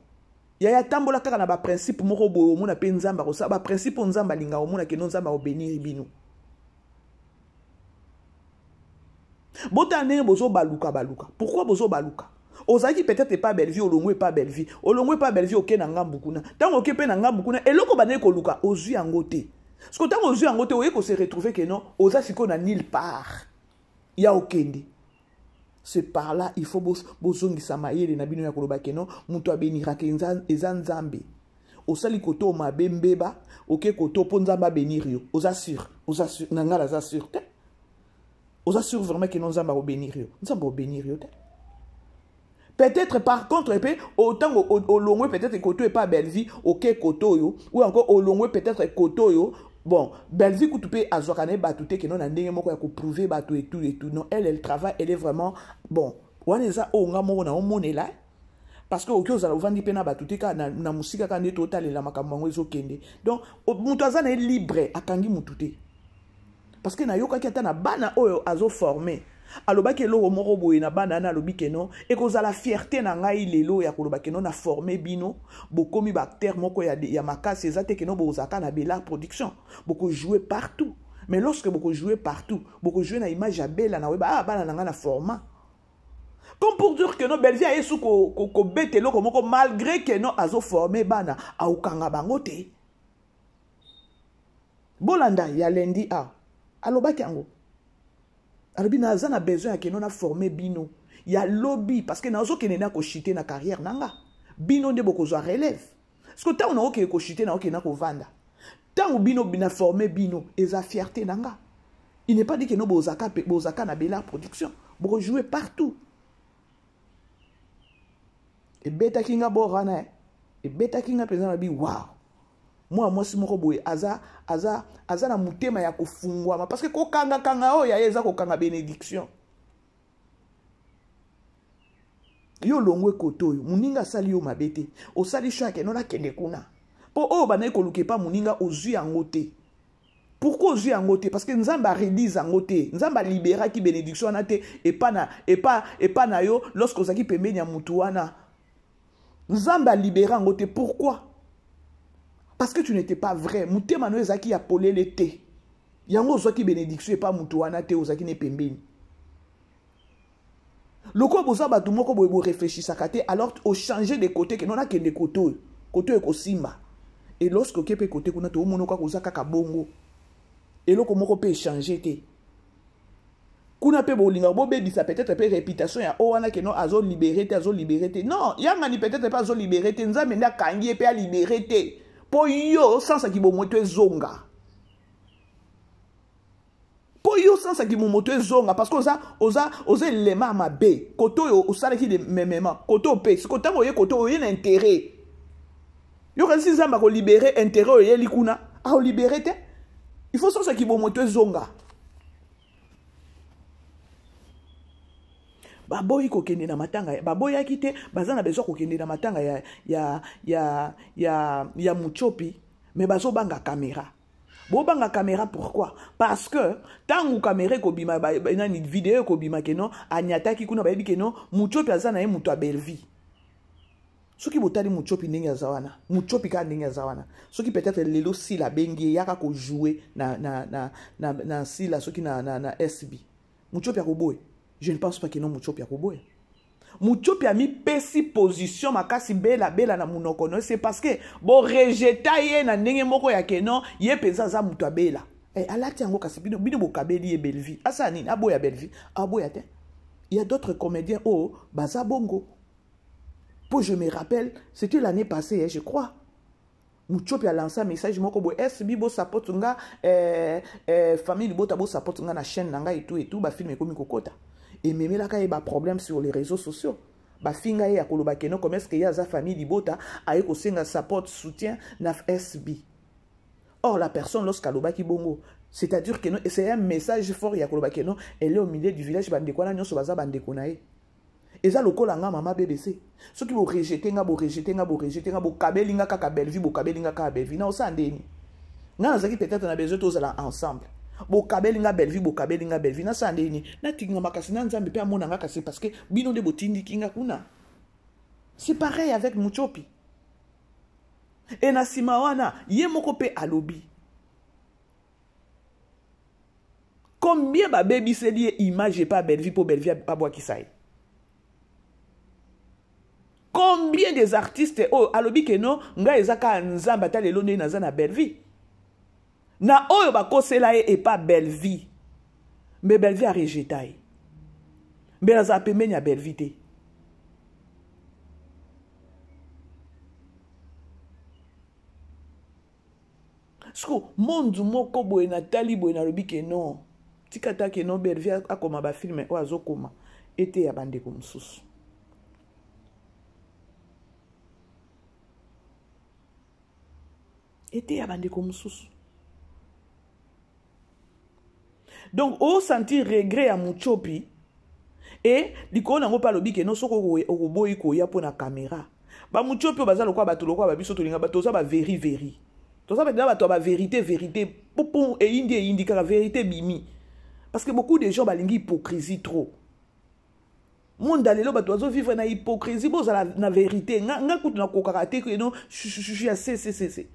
Ya tambola kaka na ba principe moko boyo mona pe nzamba ko sa ba principe nzamba linga omona ke nzamba o bénir bino. Bota ndenge bozo baluka. Pourquoi bozo baluka? Ozaki peut-être pas belle vie, olongwe pas belle vie. Olongwe pas belle vie oké na ngambukuna. Tango oké pe na ngambukuna eloko banene ko luka ozui angote. Parce que tango ozui angote oye ko se retrouver que non, oza siko na nulle part. Ya okende. C'est par là il faut bozongi samayele na bino ya koloba que non, muto abenira ke nzambe. Osali koto mabembeba, oké koto po nzamba benir yo. Oza sûr na ngala za sûr te. Oza sûr vraiment que non nzamba o benir yo. Nzamba o benir yo te. Peut-être par contre, autant au long peut-être koto est pas belle vie, ok koto yo, ou encore au long peut-être koto yo, bon, belle vie koutoupe azokane batouté que non a ndenge moko ya ko prouver batou et tout. Non, elle travaille, elle est vraiment bon. Waneza o nga moko na o monela. Parce que ok ozala ovandi pena batouté ka na musika ka ndeto otalela makambo ngo ezokende. Donc mutu azana est libre akangi mututé. Parce que na yoka ki ata na bana oyo azo former. Aloba ke lo moko boye na bana na lobi ke non et koza la fierté na ngai lelo ya koloba ke non na former bino bokomi bactère moko ya makasi ezate ke non bozaka na bela production boko jouer partout mais lorsque boko jouer partout boko jouer na image ya bela na weba bana na nga na format comme pour dire que non belvia yesu ko betelo ko moko malgré que non azo former bana aukanga bango te bolanda ya lendi aloba ke yango alors bien naza na besoin que non a formé bino ya lobby parce que nazo ke nena ko chiter na carrière nanga bino nde boko zo relève parce que tant on a ko chiter na ko na ko vanda tant bino bina formé bino eza fierté nanga il n'est pas dit que no bozaka na bela production boko jouer partout et beta kinga borana et beta kinga pezana bi wow moi si moko boye aza na mutema ya kufungwa parce que kanga o ya eza kokanga bénédiction yo longwe koto yo muninga sali yo mabete o sali shake no la kende kuna po o bana ko luke pa muninga ozui angote pourquoi ozui angote parce que nzamba release angote nzamba libéra ki bénédiction na te et pas na yo lorsque ozaki pembeni ya mutu wana nzamba libéra angote pourquoi. Parce que tu n'étais pas vrai. Mouté mano ezaki ya polé le té. Yango ozaki bénédiction et pas moutoana te ozaki ne pembeni. Loko boza batu moko bo réfléchissaka te alors au changer de côté que non a ke de côté ko simba. Et lorsque kepe côté kuna to mono kwa kozaka ka bongo. Et loko moko peut changer te. Kuna pe bolinga bo bebisa peut-être pe réputation ya o wana ke non azo libérer te. Non, yanga ni peut-être pas azo libérer te nzambe nda kangi pe a libérer te. Po yo sans sa ki bo moto zonga. Po yo sans sa ki bo moto zonga parce que oza lema mabe. Koto yo osala ki de memema. Koto pe, si koto yo na intérêt. Yo kasi zamba ko libérer intérêt yo likuna. A libérer te. Il faut sans sa ki bo moto zonga. Baboyi ko kende na matanga baboyi akite bazana besoin ko kende na matanga ya muchopi mais bazo banga caméra bo banga caméra pourquoi parce que tangu caméra ko bima na ni vidéo ko bima ke non anyataki kuna bayebi ke non muchopi azana ye mutu a belle vie soki botali muchopi ndenge azawana muchopi ka ndenge azawana soki peut-être lelo si la bengi yaka ko jouer na si la soki na SB muchopi akoboye. Je ne pense pas que non Muchopi a koboye. Muchopi a mis pesi position makasi bela na munoko no c'est parce que bon rejeta ye na ndenge moko ya ke non ye peza za mutu abela. Alati yango kasi bino bo kabeli ye belle vie. Asa nini aboya belle vie. Aboya te. Il y a d'autres comédiens baza bongo. Pour je me rappelle, c'était l'année passée je crois. Muchopi a lancé un message moko bo SB bo sapotunga famille bota bo sapotunga na chaîne nanga et tout ba film ekomi kokota. Et même là, il y a des problèmes sur les réseaux sociaux. Bafinga ya koloba keno comme est-ce qu'il y a sa famille libota aye ko senga support soutien na SB. Or la personne lorsqu'elle loba ki bongo, c'est-à-dire que c'est un message fort ya koloba keno, elle est au milieu du village bande ko na nyoso baza bande ko na ye. Eza lokola nga mama BBC. Ce qui bo rejeter nga bo kabelinga kaka Bellevue bo kabelinga kaka Bellevue na osandeni. Nga nazaki peut-être na besoin tous là ensemble. Bo kabelinga Bellevue na sandeni na tinga makasi na nzambe pe amona nga kasi parce que bino de botindi kinga kuna. C'est pareil avec Muchopi. Et na simawana ye moko pe alobi. Combien ba baby se lié image pas Bellevue pour Bellevue pas bois qui saille. Combien des artistes oh alobi que non nga ezaka nzamba ta lelo na za na Bellevue. Na oyo bakosela ye et pas Bellevue. Mais Bellevue a rejeté. Mais la za pemenya a Bellevue te. Sko mondu moko boye na tali boye na lobi ke non. Tikata ke non Bellevue a koma ba film o azokoma ete ya bande ko mususu. Ete ya bande ko mususu. Donc, au sentir regret à Muchopi, et l'icône n'a pas l'obi que non, soko oboy ko ya pour la caméra. Ba Muchopi baza lokwa bato lokwa ba biso to linga bato za ba veri. To ça ba to ba vérité poupon et indi ka vérité bimi. Parce que beaucoup de gens balingi hypocrisie trop. Monde dalelo bato zo vivre na hypocrisie bo za na vérité. Nga kutu na kokarate que non, je sais.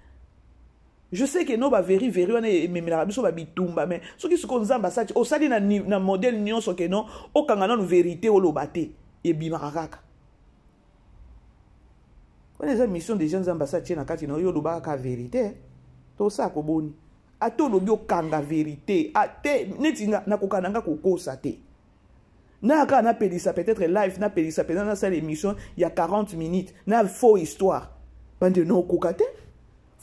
Je sais que nous va veri on est même la biso ba bitumba mais ce qui se konzamba ça au sali na modèle nyonso que non o kangana no vérité o lobate et bimaraka. On les missions des jeunes ambassades na kati no yo loba ka vérité to ça ko boni ato lobi o kanga vérité ate netinga na kokananga kokosa te. Na ka na pelisa peut-être live na pelisa peut-être na salle émission il y a 40 minutes na faux histoire bande no kokate.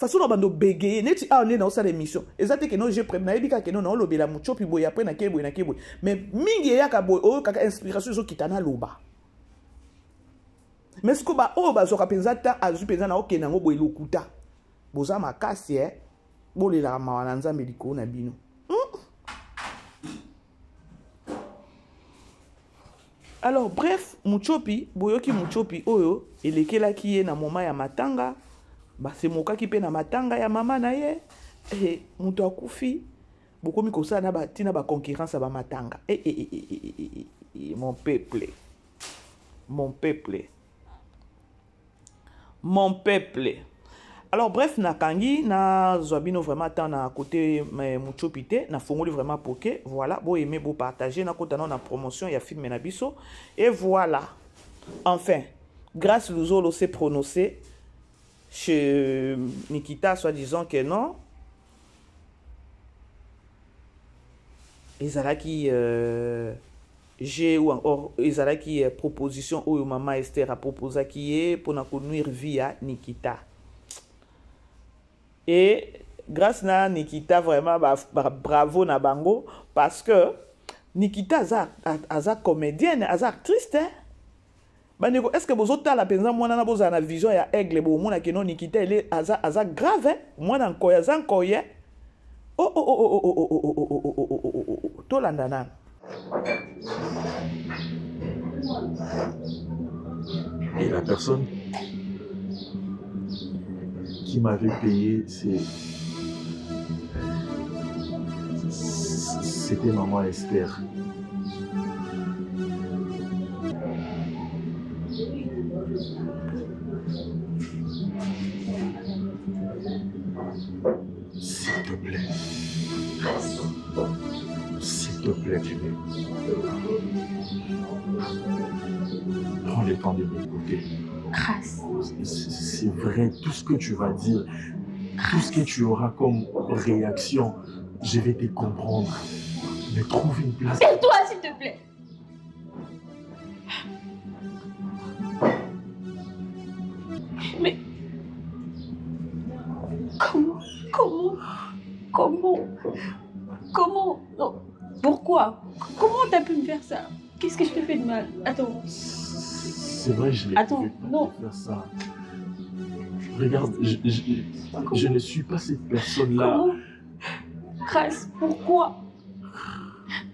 Façon bando bégayer neti on est dans cette émission exacte que non je prépare ebika que non on lobela Muchopi boy après na keboy mais mingi ya ka boy o kaka inspiration zo kitana loba mais ce que ba o ba zo ka penza ta azu penza na okena ngo boy lokuta boza makasi bolela mawana nzambe liko na bino alors bref Muchopi boyoki Muchopi oyo elekela ki ye na moment ya matanga. Bah c'est moka qui pe na matanga ya mama na ye muto akufi bokomi kosa na ba tina ba concurrence ba matanga mon peuple alors bref na kangi na zobino vraiment tant na côté Muchopi te na fongoli vraiment poké voilà bo aimer bo partager na kota na promotion ya film na biso et voilà enfin grâce Luzolo s'est prononcé chez Nikita, soi-disant que non. Ezalaki j'ai ou encore Ezalaki proposition où maman Esther a proposé qui est pour nous conduire via Nikita. Et grâce à Nikita vraiment bravo na bango parce que Nikita aza comédienne, aza actrice hein. Est-ce que vous avez la peine moi na boza na vision ya aigle bo mona ke non Nikita ele aza grave moi na nkoya za nkoya to landana et la personne qui m'avait payé c'était maman Esther. S'il te plaît. S'il te plaît, Jimmy. Prends le temps de m'écouter. Grâce. C'est vrai, tout ce que tu vas dire, tout ce que tu auras comme réaction, je vais te comprendre. Mais trouve une place. Tais-toi, s'il te plaît. Mais comment non, pourquoi? Comment t'as pu me faire ça? Qu'est-ce que je te fais de mal? Attends. C'est vrai, je l'ai Attends, fait non. faire ça. Regarde, je ne suis pas cette personne-là. Comment? Grace, pourquoi?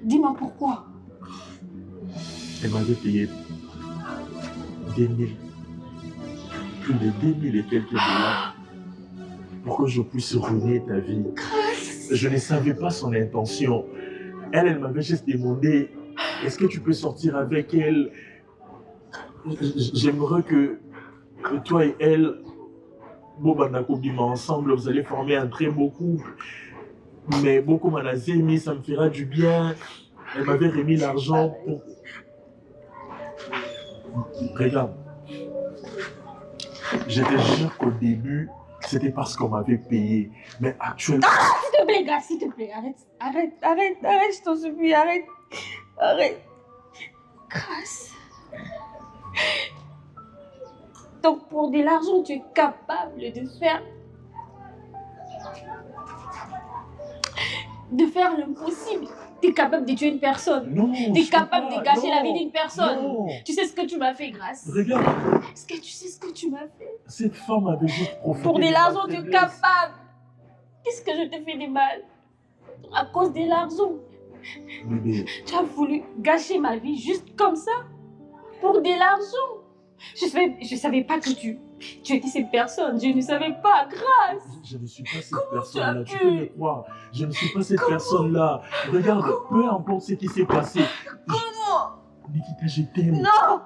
Dis-moi pourquoi. Elle m'avait payé 2000, plus de 2000 et quelques dollars pour que je puisse ruiner ta vie. Je ne savais pas son intention. Elle m'avait juste demandé, est-ce que tu peux sortir avec elle? J'aimerais que toi et elle, ensemble, vous allez former un très beau couple. Mais beaucoup Manazemi, ça me fera du bien. Elle m'avait remis l'argent pour... Regarde, je te jure qu'au début, c'était parce qu'on m'avait payé. Mais actuellement... S'il te plaît, gars, s'il te plaît, arrête, je t'en supplie, arrête. Grâce. Donc pour de l'argent, tu es capable de faire l'impossible. Tu es capable de tuer une personne. Non, tu es capable de gâcher la vie d'une personne. Non. Tu sais ce que tu m'as fait, Grâce? Regarde. Est-ce que tu sais ce que tu m'as fait? Cette femme avait juste profité. Pour de l'argent, tu es capable. Qu'est-ce que je te fais de mal? À cause de l'argent. Bébé. Tu as voulu gâcher ma vie juste comme ça? Pour de l'argent. Je savais pas que tu étais cette personne. Je ne savais pas, Grâce. Je ne suis pas cette personne-là. Tu peux me croire. Je ne suis pas cette personne-là. Regarde, peu importe ce qui s'est passé. Comment? Nikita, je t'aime. Non.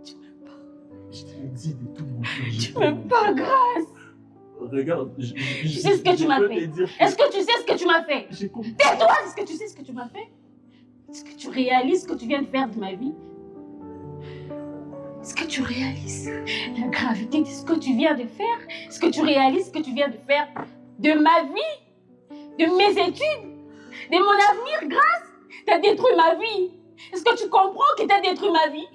Tu m'aimes pas. Je te le dis de tout mon cœur. Tu m'aimes pas, Grâce. Regarde, Tu sais ce que tu m'as fait? Est-ce que tu sais ce que tu m'as fait? Tais-toi, est-ce que tu sais ce que tu m'as fait? Est-ce que tu réalises ce que tu viens de faire de ma vie? Est-ce que tu réalises la gravité de ce que tu viens de faire? Est-ce que tu réalises ce que tu viens de faire de ma vie? De mes études? De mon avenir, Grâce? Tu as détruit ma vie. Est-ce que tu comprends que tu as détruit ma vie?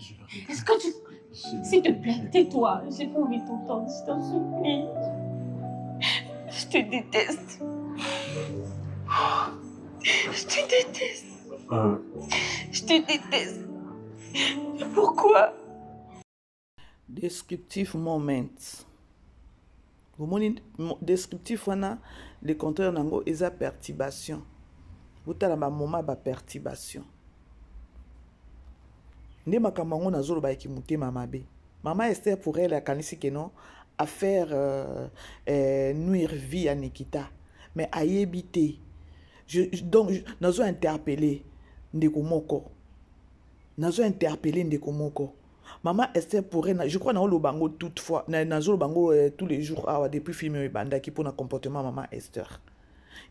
Est-ce que tu... S'il te plaît, tais-toi. J'ai pas envie de t'entendre, je t'en supplie. Je te déteste. Je te déteste. Je te déteste. Pourquoi? Descriptive moment. Vous voyez, descriptif, le contraire nango eza perturbation. Vous avez un moment de perturbation. Nde makamango na zolo ba ekimute mama be. Maman Esther pour elle a kanisi que non à faire nuire vie à Nikita. Mais à y éviter. Donc, nous avons interpellé Ndeko Moko. Nous avons interpellé Ndeko Moko. Maman Esther pourrait, je crois, dans le bango toutefois, dans le bango tous les jours, depuis film et banda qui pour un comportement maman Esther.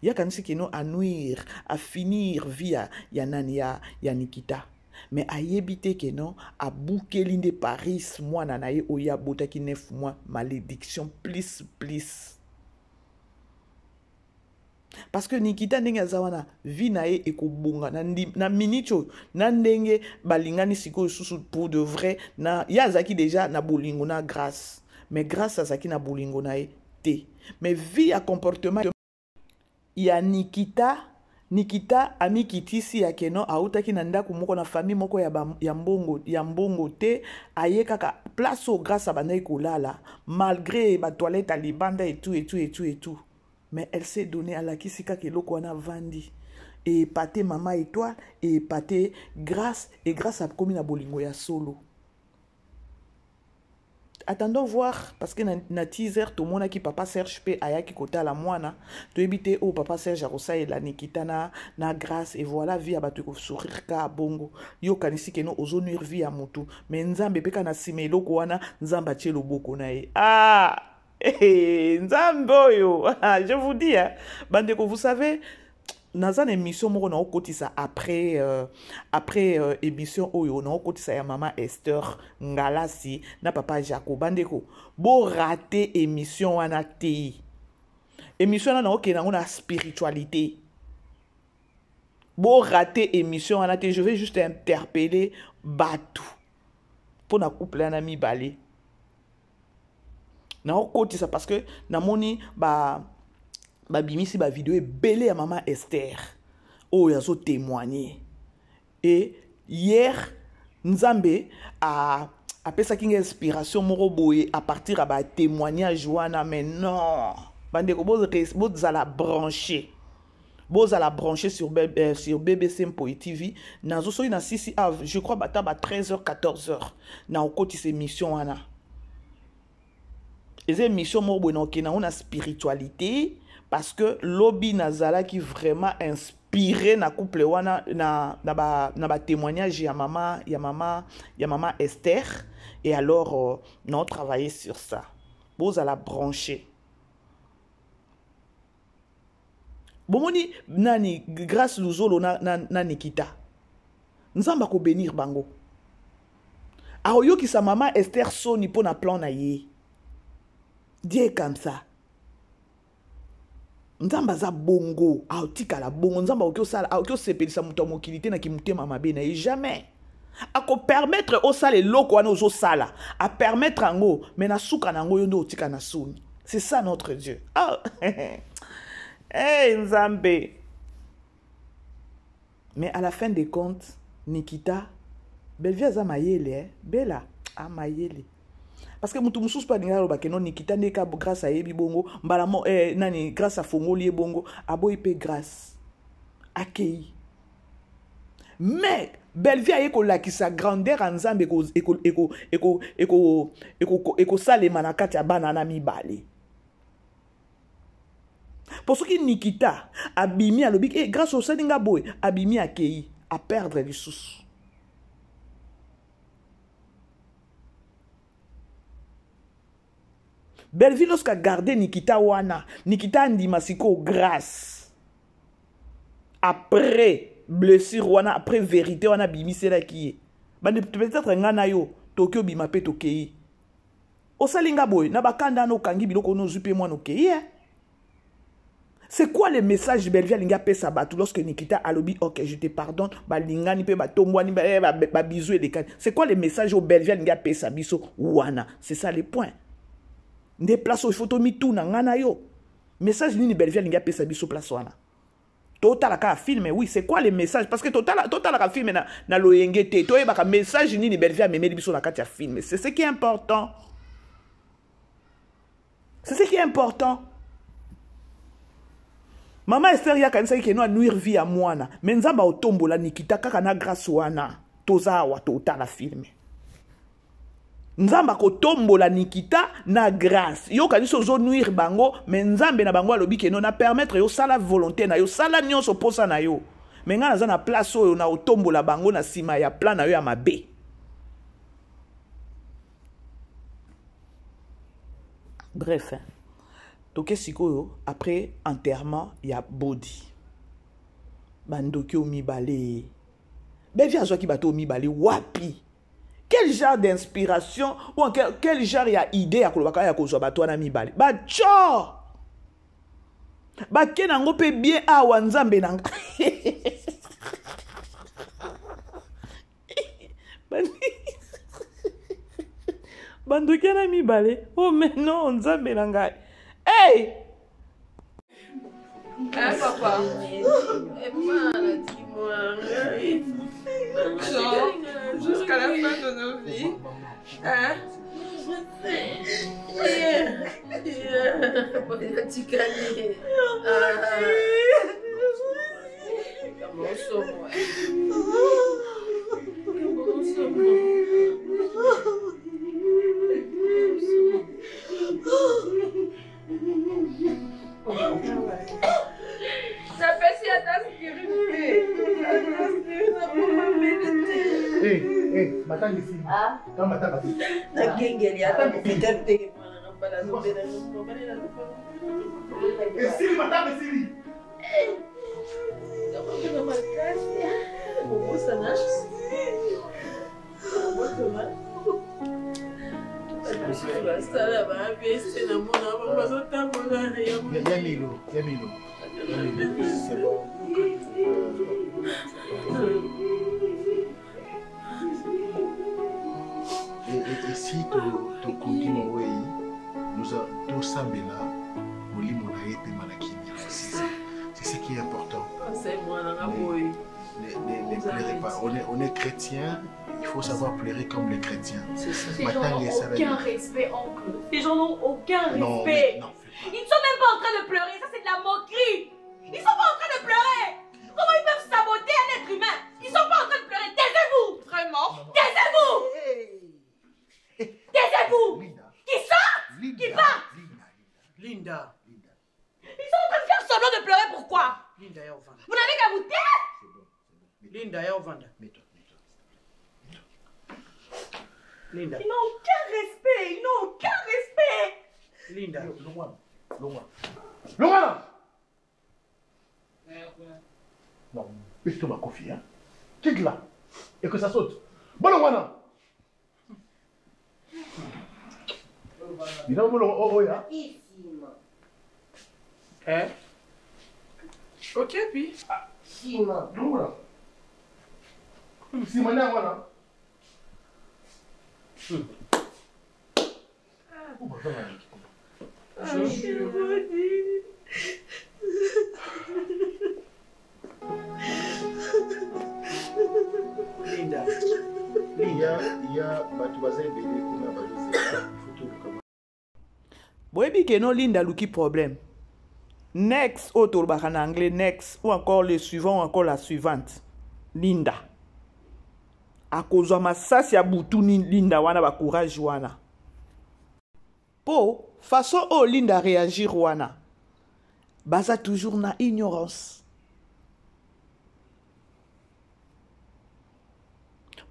Il y a quand même qui nous à nuire, à finir via Yanania, Nikita. Mais à y éviter que non, à bouquer l'une de Paris, moi, nanaye, oya, bota qui 9 mois, malédiction, plus. Parce que Nikita ndenge zawana vie nae ekobonga na minicho na ndenge balingani siko susu pour de vrai na yazaki déjà na bolingo na grâce mais grâce à zaki na bolingo nae te mais vie à comportement ya Nikita ami kitisi ya keno autaki na ndako moko na famille moko ya mbongo te aye kaka place au grâce à bandai kolala malgré ba toilette à libanda et tout. Mais elle s'est donnée à la kisika que l'on a vendu. Et pâté maman et toi, et pâté grâce à comme bolingo ya solo. Attendons voir, parce que na teaser, tout le monde qui papa Serge P. Ayaki kota la moana, tu éviter au papa Serge Arosa et la Nikita na grâce, et voilà, vie à battu sourire ka bongo. Yo kanisi ke no ozo nuire vie à mutu. Mais nzambe peka na sime loko wana, nzamba che loboko na e. Ah! Nzamboyo, je vous dis, hein, bandeko, vous savez, dans une émission, on a ça après émission, on a ça ya maman Esther Ngalasi, na papa Jaco, bandeko, bo raté émission wana te. Émission wana on a spiritualité. Bo raté émission wana te, je vais juste interpeller Batou pour na couple un ami balé. Na okoti ça parce que na moni ba bimisi ba vidéo est belé à maman Esther. Oh yazo témoigner et hier Nzambe a pesa kinga inspiration moko boye à partir à ba témoignage wana, mais non bandeko boza la brancher sur BBC Mpoï TV nazo soyi na 6 av je crois bata ba 13h 14h na okoti ces émission wana les émissions moko boye na okena on a spiritualité parce que lobby nazala qui vraiment inspiré na couple wana na ba témoignage ya maman Esther, et alors on a travaillé sur ça. Boza la brancher. Bomoni nani grâce luzolo na Nikita. Nzamba ko bénir bango. Aoyo ki sa maman Esther soni po na plan na ye. Dieu comme ça. Nzamba za bongo, aotika la bongo, nzamba okyo sala, okyo sepelisa muto mokilité na kimutema mabe na jamais. Ako permettre au sala loko wana ozo sala, a permettre ango, mais na suka nango yondo otika na suni. C'est ça notre Dieu. Oh. Hey Nzambe. Mais à la fin des comptes, Nikita, Belvia za mayele, Bella, a mayele. Parce que mutu mususu pa ninga loba kenon Nikita ndeka grâce à yebi bongo mbalamo nani grâce à Fongoli bongo aboyi pe grâce akei. Mais Belvia yeko lakisa grandeur en Nzambe eko salema na kati ya bana na mibale. Pour ce qui Nikita abimi alobi grâce au salinga boy abimi akei à perdre les sous. Belleville lorsqu'a gardé Nikita wana, Nikita andima siko grâce. Après blessure wana, après vérité wana bimi sela qui est. Peut-être ngana yo Tokyo bima pe tokei. Osalinga boy na bakanda no kangi biloko no zupe moi no kei. C'est quoi le message Belleville linga pe sabatu lorsque Nikita alobi OK je te pardonne ba lingani pe ba tombwani ba bisou et des can. C'est quoi le message au Belleville linga pe sabiso wana? C'est ça le point. Des places où il faut tomber tout dans ngana yo. Message ni Belleville linga pesa biso place wana. Total ka film oui, c'est quoi le message parce que total ka film na loyengete. To yeba ka message ni Belleville memeli biso na kati ya film. C'est ce qui est important. C'est ce qui est important. Maman Esther ya kanisa ki no nuire vie à mwana. Mais nzamba otombola Nikita kaka na grâce wana. Toza wa total la film. Nzamba ko tombola Nikita na grâce. Yo kaniso zo nuire bango, mais nzambe na bango alobi ke no na permettre yo sala volonté na yo sala nyonso posa na yo. Mais nga naza na place oyo na otombola bango na sima ya plan na yo ya mabe. Bref, hein. Toke sikoyo après enterrement ya body. Bandoki o mibale. Bevi azwaki bato o mibale wapi? Quel genre d'inspiration ou quel genre d'idée à kolobaka ya kozwa bato wana mibale? Ba tcho! Ba kenango pe bien awa nzambe nanga. Bandoki na mibale. Oh mais non, nzambe nanga. Hey! Hein, papa? Jusqu'à la fin de nos vies. Hein? J'apprécie à ta sécurité. Hey, matang ici. Ah? Quand matang ici. Na kengeli ata mupita teke mwana ngambala zobela ici matang ici. Kama makasi. Kubusa na. Sala ba bese na mona ba bazotambola ya Milo. C'est bon. Et si tu continues, nous avons Sambela, c'est ce qui est important. C'est moi, ne pleurez pas. On est chrétien, il faut savoir pleurer comme les chrétiens. Ces gens n'ont aucun respect, oncle. Ces gens n'ont aucun respect. Non. Ils ne sont même pas en train de pleurer, ça c'est de la moquerie. Ils ne sont pas en train de pleurer. Comment ils peuvent saboter un être humain? Ils ne sont pas en train de pleurer. Taisez-vous. Vraiment? Taisez-vous. Taisez-vous. Qui sort? Qui part? Linda. Ils sont en train de faire semblant de pleurer, pourquoi? Linda, Yovanda. Vous n'avez qu'à vous taire? Linda, Yovanda. Linda. Ils n'ont aucun respect. Ils n'ont aucun respect. Linda. Loin. Non, laisse-toi ma confiance. Hein. Quitte là. Et que ça saute. Bon, Loin. Dis donc, oh, ya. Hein? Ok, puis. Sima. Loin. Sima, n'a voilà. Linda. Il y a Batubaze Bélé qui m'a balusé. Boyebi que non Linda luki problème. Next, autre en anglais, next, ou encore le suivant, ou encore la suivante. Linda. A cause de ma sasi abutu ni Linda wana ba courage wana. Po, façon o Linda réagir wana. Baza toujours na ignorance.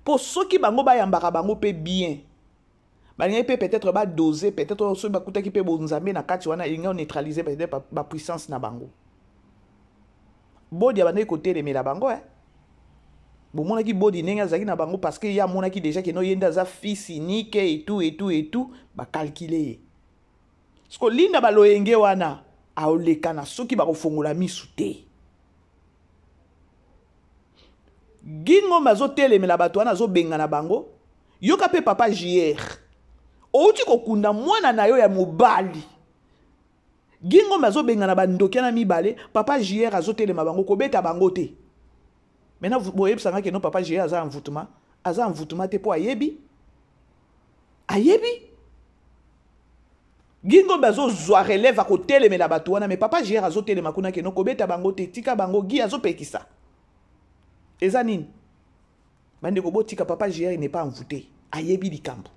Pour ceux qui bango ba yambaka bango pe bien. Balinga pe peut-être ba doser, peut-être ceux ba kuta ki pe bonzambe na kati wana inga neutraliser peut-être ba puissance na bango. Bodi ya bande côté de mela bango bon mon qui bodi nenga zaki na bango parce que ya mona qui déjà que no yenda za fils unique et tout ba calculer. Parce que Linda ba loyenge wana a oleka na soki ba kofongola misute. Gingo mazo telemela bato wana zo benga na bango. Yoka pe papa JR. Outi kokunda mwana na yo ya mobali. Gingo mazo benga na bandoki na mibale, papa JR azo telema bango ko beta bango te. Maintenant vous voyez ça que non papa JR aza envoûtement te po ayebi. Ayebi. Gingo bazo zwa relève a ko telemela bato wana mais papa JR azo telema kuna ke non ko beta bango te tika bango gi azo pekisa. Eza nini? Bande ko botika papa JR n'est pas envoûté. Ayebi likambo.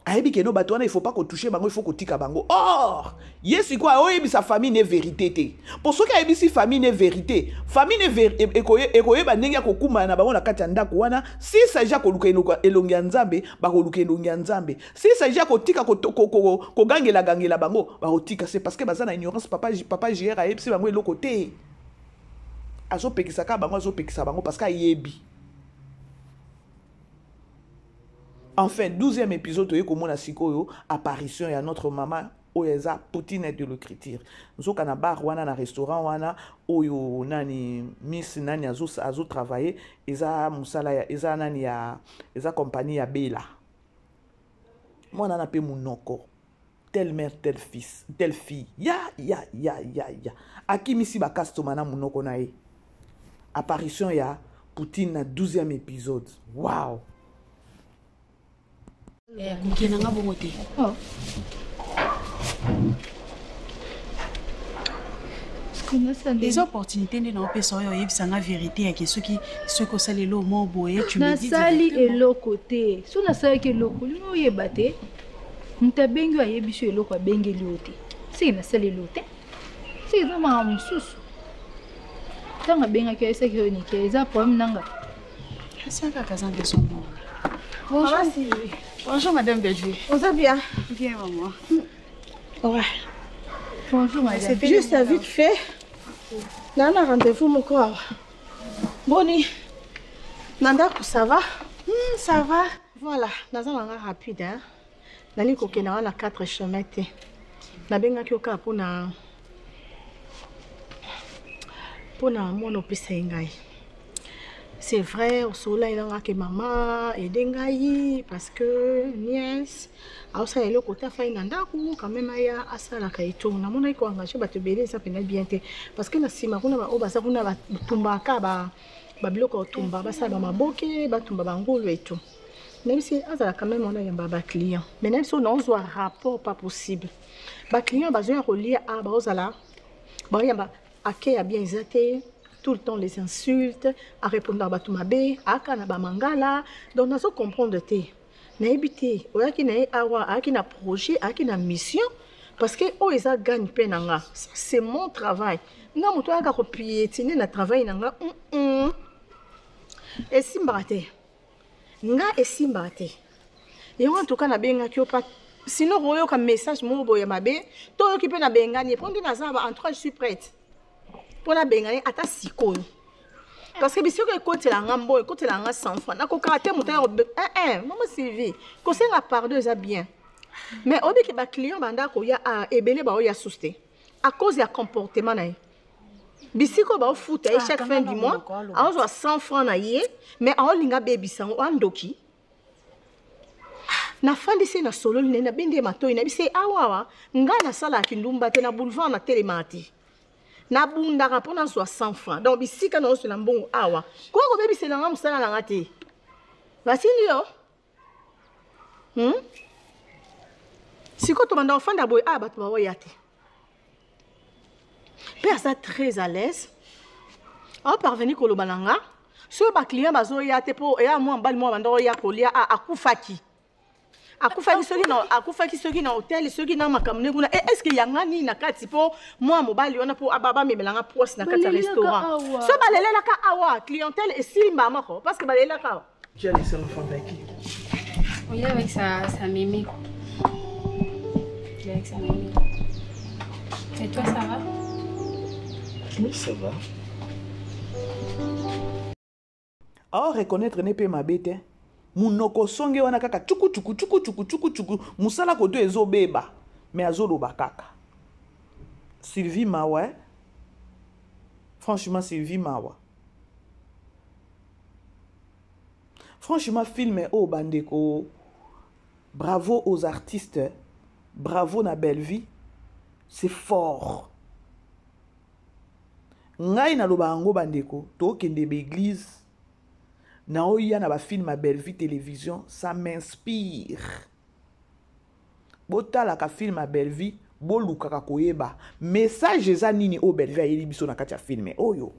Ayebi que no bato wana il faut pas ko toucher bango, il faut ko tika bango. Or, yesi quoi oyebi sa famille ne vérité te. Pour ceux qui ayebi si famille ne vérité, famille ne vérité ekoye ba ndenge ko kuma na bango na kati ya ndako wana, si s'agit ko luka elongi ya nzambe, ba ko luka elongi ya nzambe. Si s'agit ko tika ko gangela bango, ba ko tika c'est parce que baza na ignorance papa JR ayebi si bango eloko te. Azo pekisa ka bango azo pekisa bango parce que ayebi. Enfin, 12e épisode, tu comme on a sikoyo apparition ya notre maman Oeza Poutine de l'écriture. Nous sommes na bar wana na restaurant wana oyo nani miss nani azo travailler eza musala ya eza nani ya eza compagnie ya Bella. Moi na pe munoko. Telle mère, tel fils, telle fille. Ya. Akimisi ba customer na munoko na e. Apparition ya Poutine na 12e épisode. Wow. Kukena nga bongo te. Les opportunités ne n'ont pas sorti la vérité à ceux qui sont les lots mon boye tu me dis nasali eloko te so nasali ke eloko lingo yeba te mutabengi ayebi so eloko abengeli yo te si nasali eloko te si eza maka mosusu ntango abengaki ayesaki oyo nike eza problème nanga asi kaka za besoin bonjour madame Belgique. On va bien. Bien maman. Ouais. Bonjour madame. C'est juste vite fait. Nana rendez-vous mon corps. Boni. Nanda, ça va? Ça va. Voilà. Naza nanga rapide hein. Nani kokena na 4 chemins te. Na benga kyoka pona mona pesa ngai. c'est vrai, au soleil, il y a que maman et dengaï parce que nièce. Alors ça, le côté fait nandaku quand même aya asala kaito. Na mona iko engagé ba te belé ça pénal bien té parce que na sima kuna ba obasa kuna ba tumba ka ba biloko tumba ba sa ba maboke ba tumba bangolo et tout. Même si azala quand même on a un client. Mais même si on a un rapport pas possible. Ba client ba besoin relier à ba ozala. Ba yamba aké a bien exaté. Tout le temps les insultes, à répondre à Batumabé, à Kanaba Mangala, donc nous comprendre te. Na habité, ou qui na awa, à qui na projet, à qui na mission, parce que oh ils a gagne penanga. C'est mon travail. Nga muto aga ko piétiner na travail nanga. Et simbate. Nga et simbate. Et en tout cas na benga ki opa. Sinon royo comme message mo boya mabe, to yo ki pe na benga ni prendre na za en 3 je suis prête. Pour la bengane ata sikoyo parce que bisoko ekote la ngambo ekote la nga 100 francs na ko karaté muta maman Sylvie ko senga pardon ça bien mais obi ke ba client banda ko ya ebele ba o ya souste à cause ya comportement na bisiko ba o foot chaque fin du mois a o 100 francs na ye mais a o linga baby sango andoki na fandi se na solo na bende matoi na bise awawa nga na sala kindumba te na boulevard na telemati na bunda rapona 100 francs donc bisika na osela mbongo awa ko ko bebi se nga musala na ngate basili yo siko to banda ofanda boy bato ba oyate père ça très à l'aise on parvenir ko lobananga so ba client bazo yate po ya moi mbali moi banda oya ko lia akufaki akufaki soki na hôtel soki na makamne kuna est-ce que yangani na kati po moi mobali ona po ababa memelanga poste na kati restaurant so balela ka awa clientèle et simba mako parce que balela ka tu as laissé l'enfant avec qui? Oui, avec sa mémé. Avec sa mémé. Et toi, ça va? Oui, ça va. Oh, reconnaître n'est pas ma bête. Munoko songe wana kaka chuku musala koto ezo beba mais azolo bakaka Sylvie Mawa franchement Sylvie Mawa franchement film au bandeko bravo aux artistes bravo na belle vie c'est fort ngai na loba ngo bandeko to kende be église na oya na ba film à belle vie télévision ça m'inspire botala ka film à belle vie boluka ka koyeba message eza nini o belle vie ayeli biso na kati ya film oyo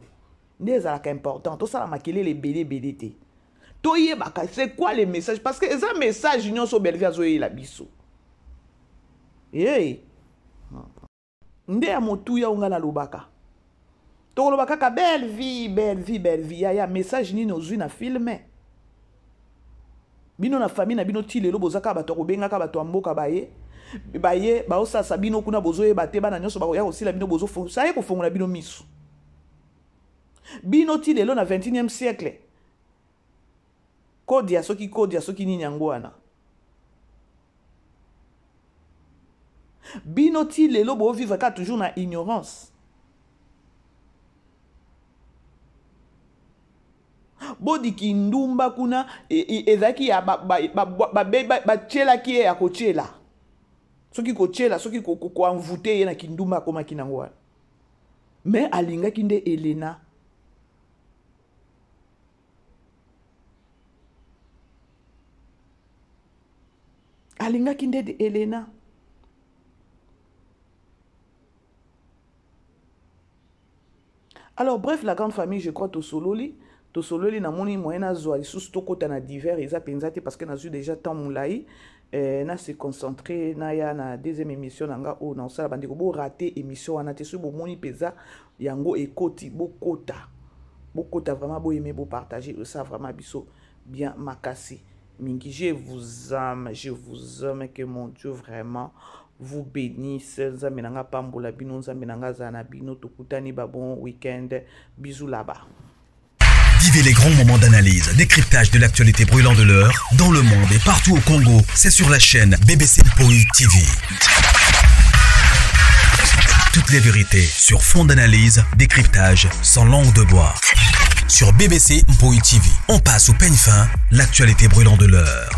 ndeza la important to sala makelele belé te to yeba ka c'est quoi les messages parce que eza message nyonso belle vie azoyela biso nde ya motuya onga na lobaka tokoloba kaka belle vie ya message nini ozwi na filme bino na famille na bino ti lelo bozaka bato kobengaka bato amboka baye baosasa bino kuna bozoyeba te bana nyonso bakoya kosila bino bozosaye kofongola bino miso bino ti lelo na 21e siècle kodi ya soki nini yango wana bino ti lelo bovivre ka toujours na ignorance bodi kindumba kuna ezaki ya bachelaki ye ya kochela soki kochela soki koanvute ye na kindumba akomaki nango wana mais alingaki nde Elena alingaki nde Elena alors bref la grande famille je crois tosololi na moni moyena zwa lisusu tokota na divers eza penza te parce que nazwi déjà temps moulai na se concentrer na ya na deuxième émission nanga o na osala bandeko bo rater émission wana te so bo moni peza yango ekoti bokota vraiment bo aimer bo partager ça vraiment biso bien makasi mingi je vous aime que mon Dieu vraiment vous bénisse nzambe nanga pambola bino nzambe nanga zana bino tokutani ba bon week-end bisous là-bas. Vivez les grands moments d'analyse, décryptage de l'actualité brûlante de l'heure, dans le monde et partout au Congo. C'est sur la chaîne BBC Mpoi TV. toutes les vérités sur fond d'analyse, décryptage sans langue de bois. Sur BBC Mpoï TV, on passe au peigne fin l'actualité brûlante de l'heure.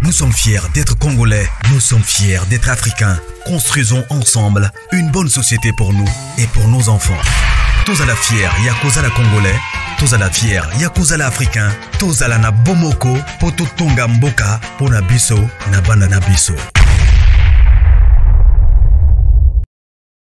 Nous sommes fiers d'être Congolais, nous sommes fiers d'être Africains. Construisons ensemble une bonne société pour nous et pour nos enfants. Tous à la fière, Yakoza la Congolais, tous à la fière, Yakoza la Africain, tous à la na Bomoko, Poto Tonga Mboka, Pona Biso, na Banda na Biso.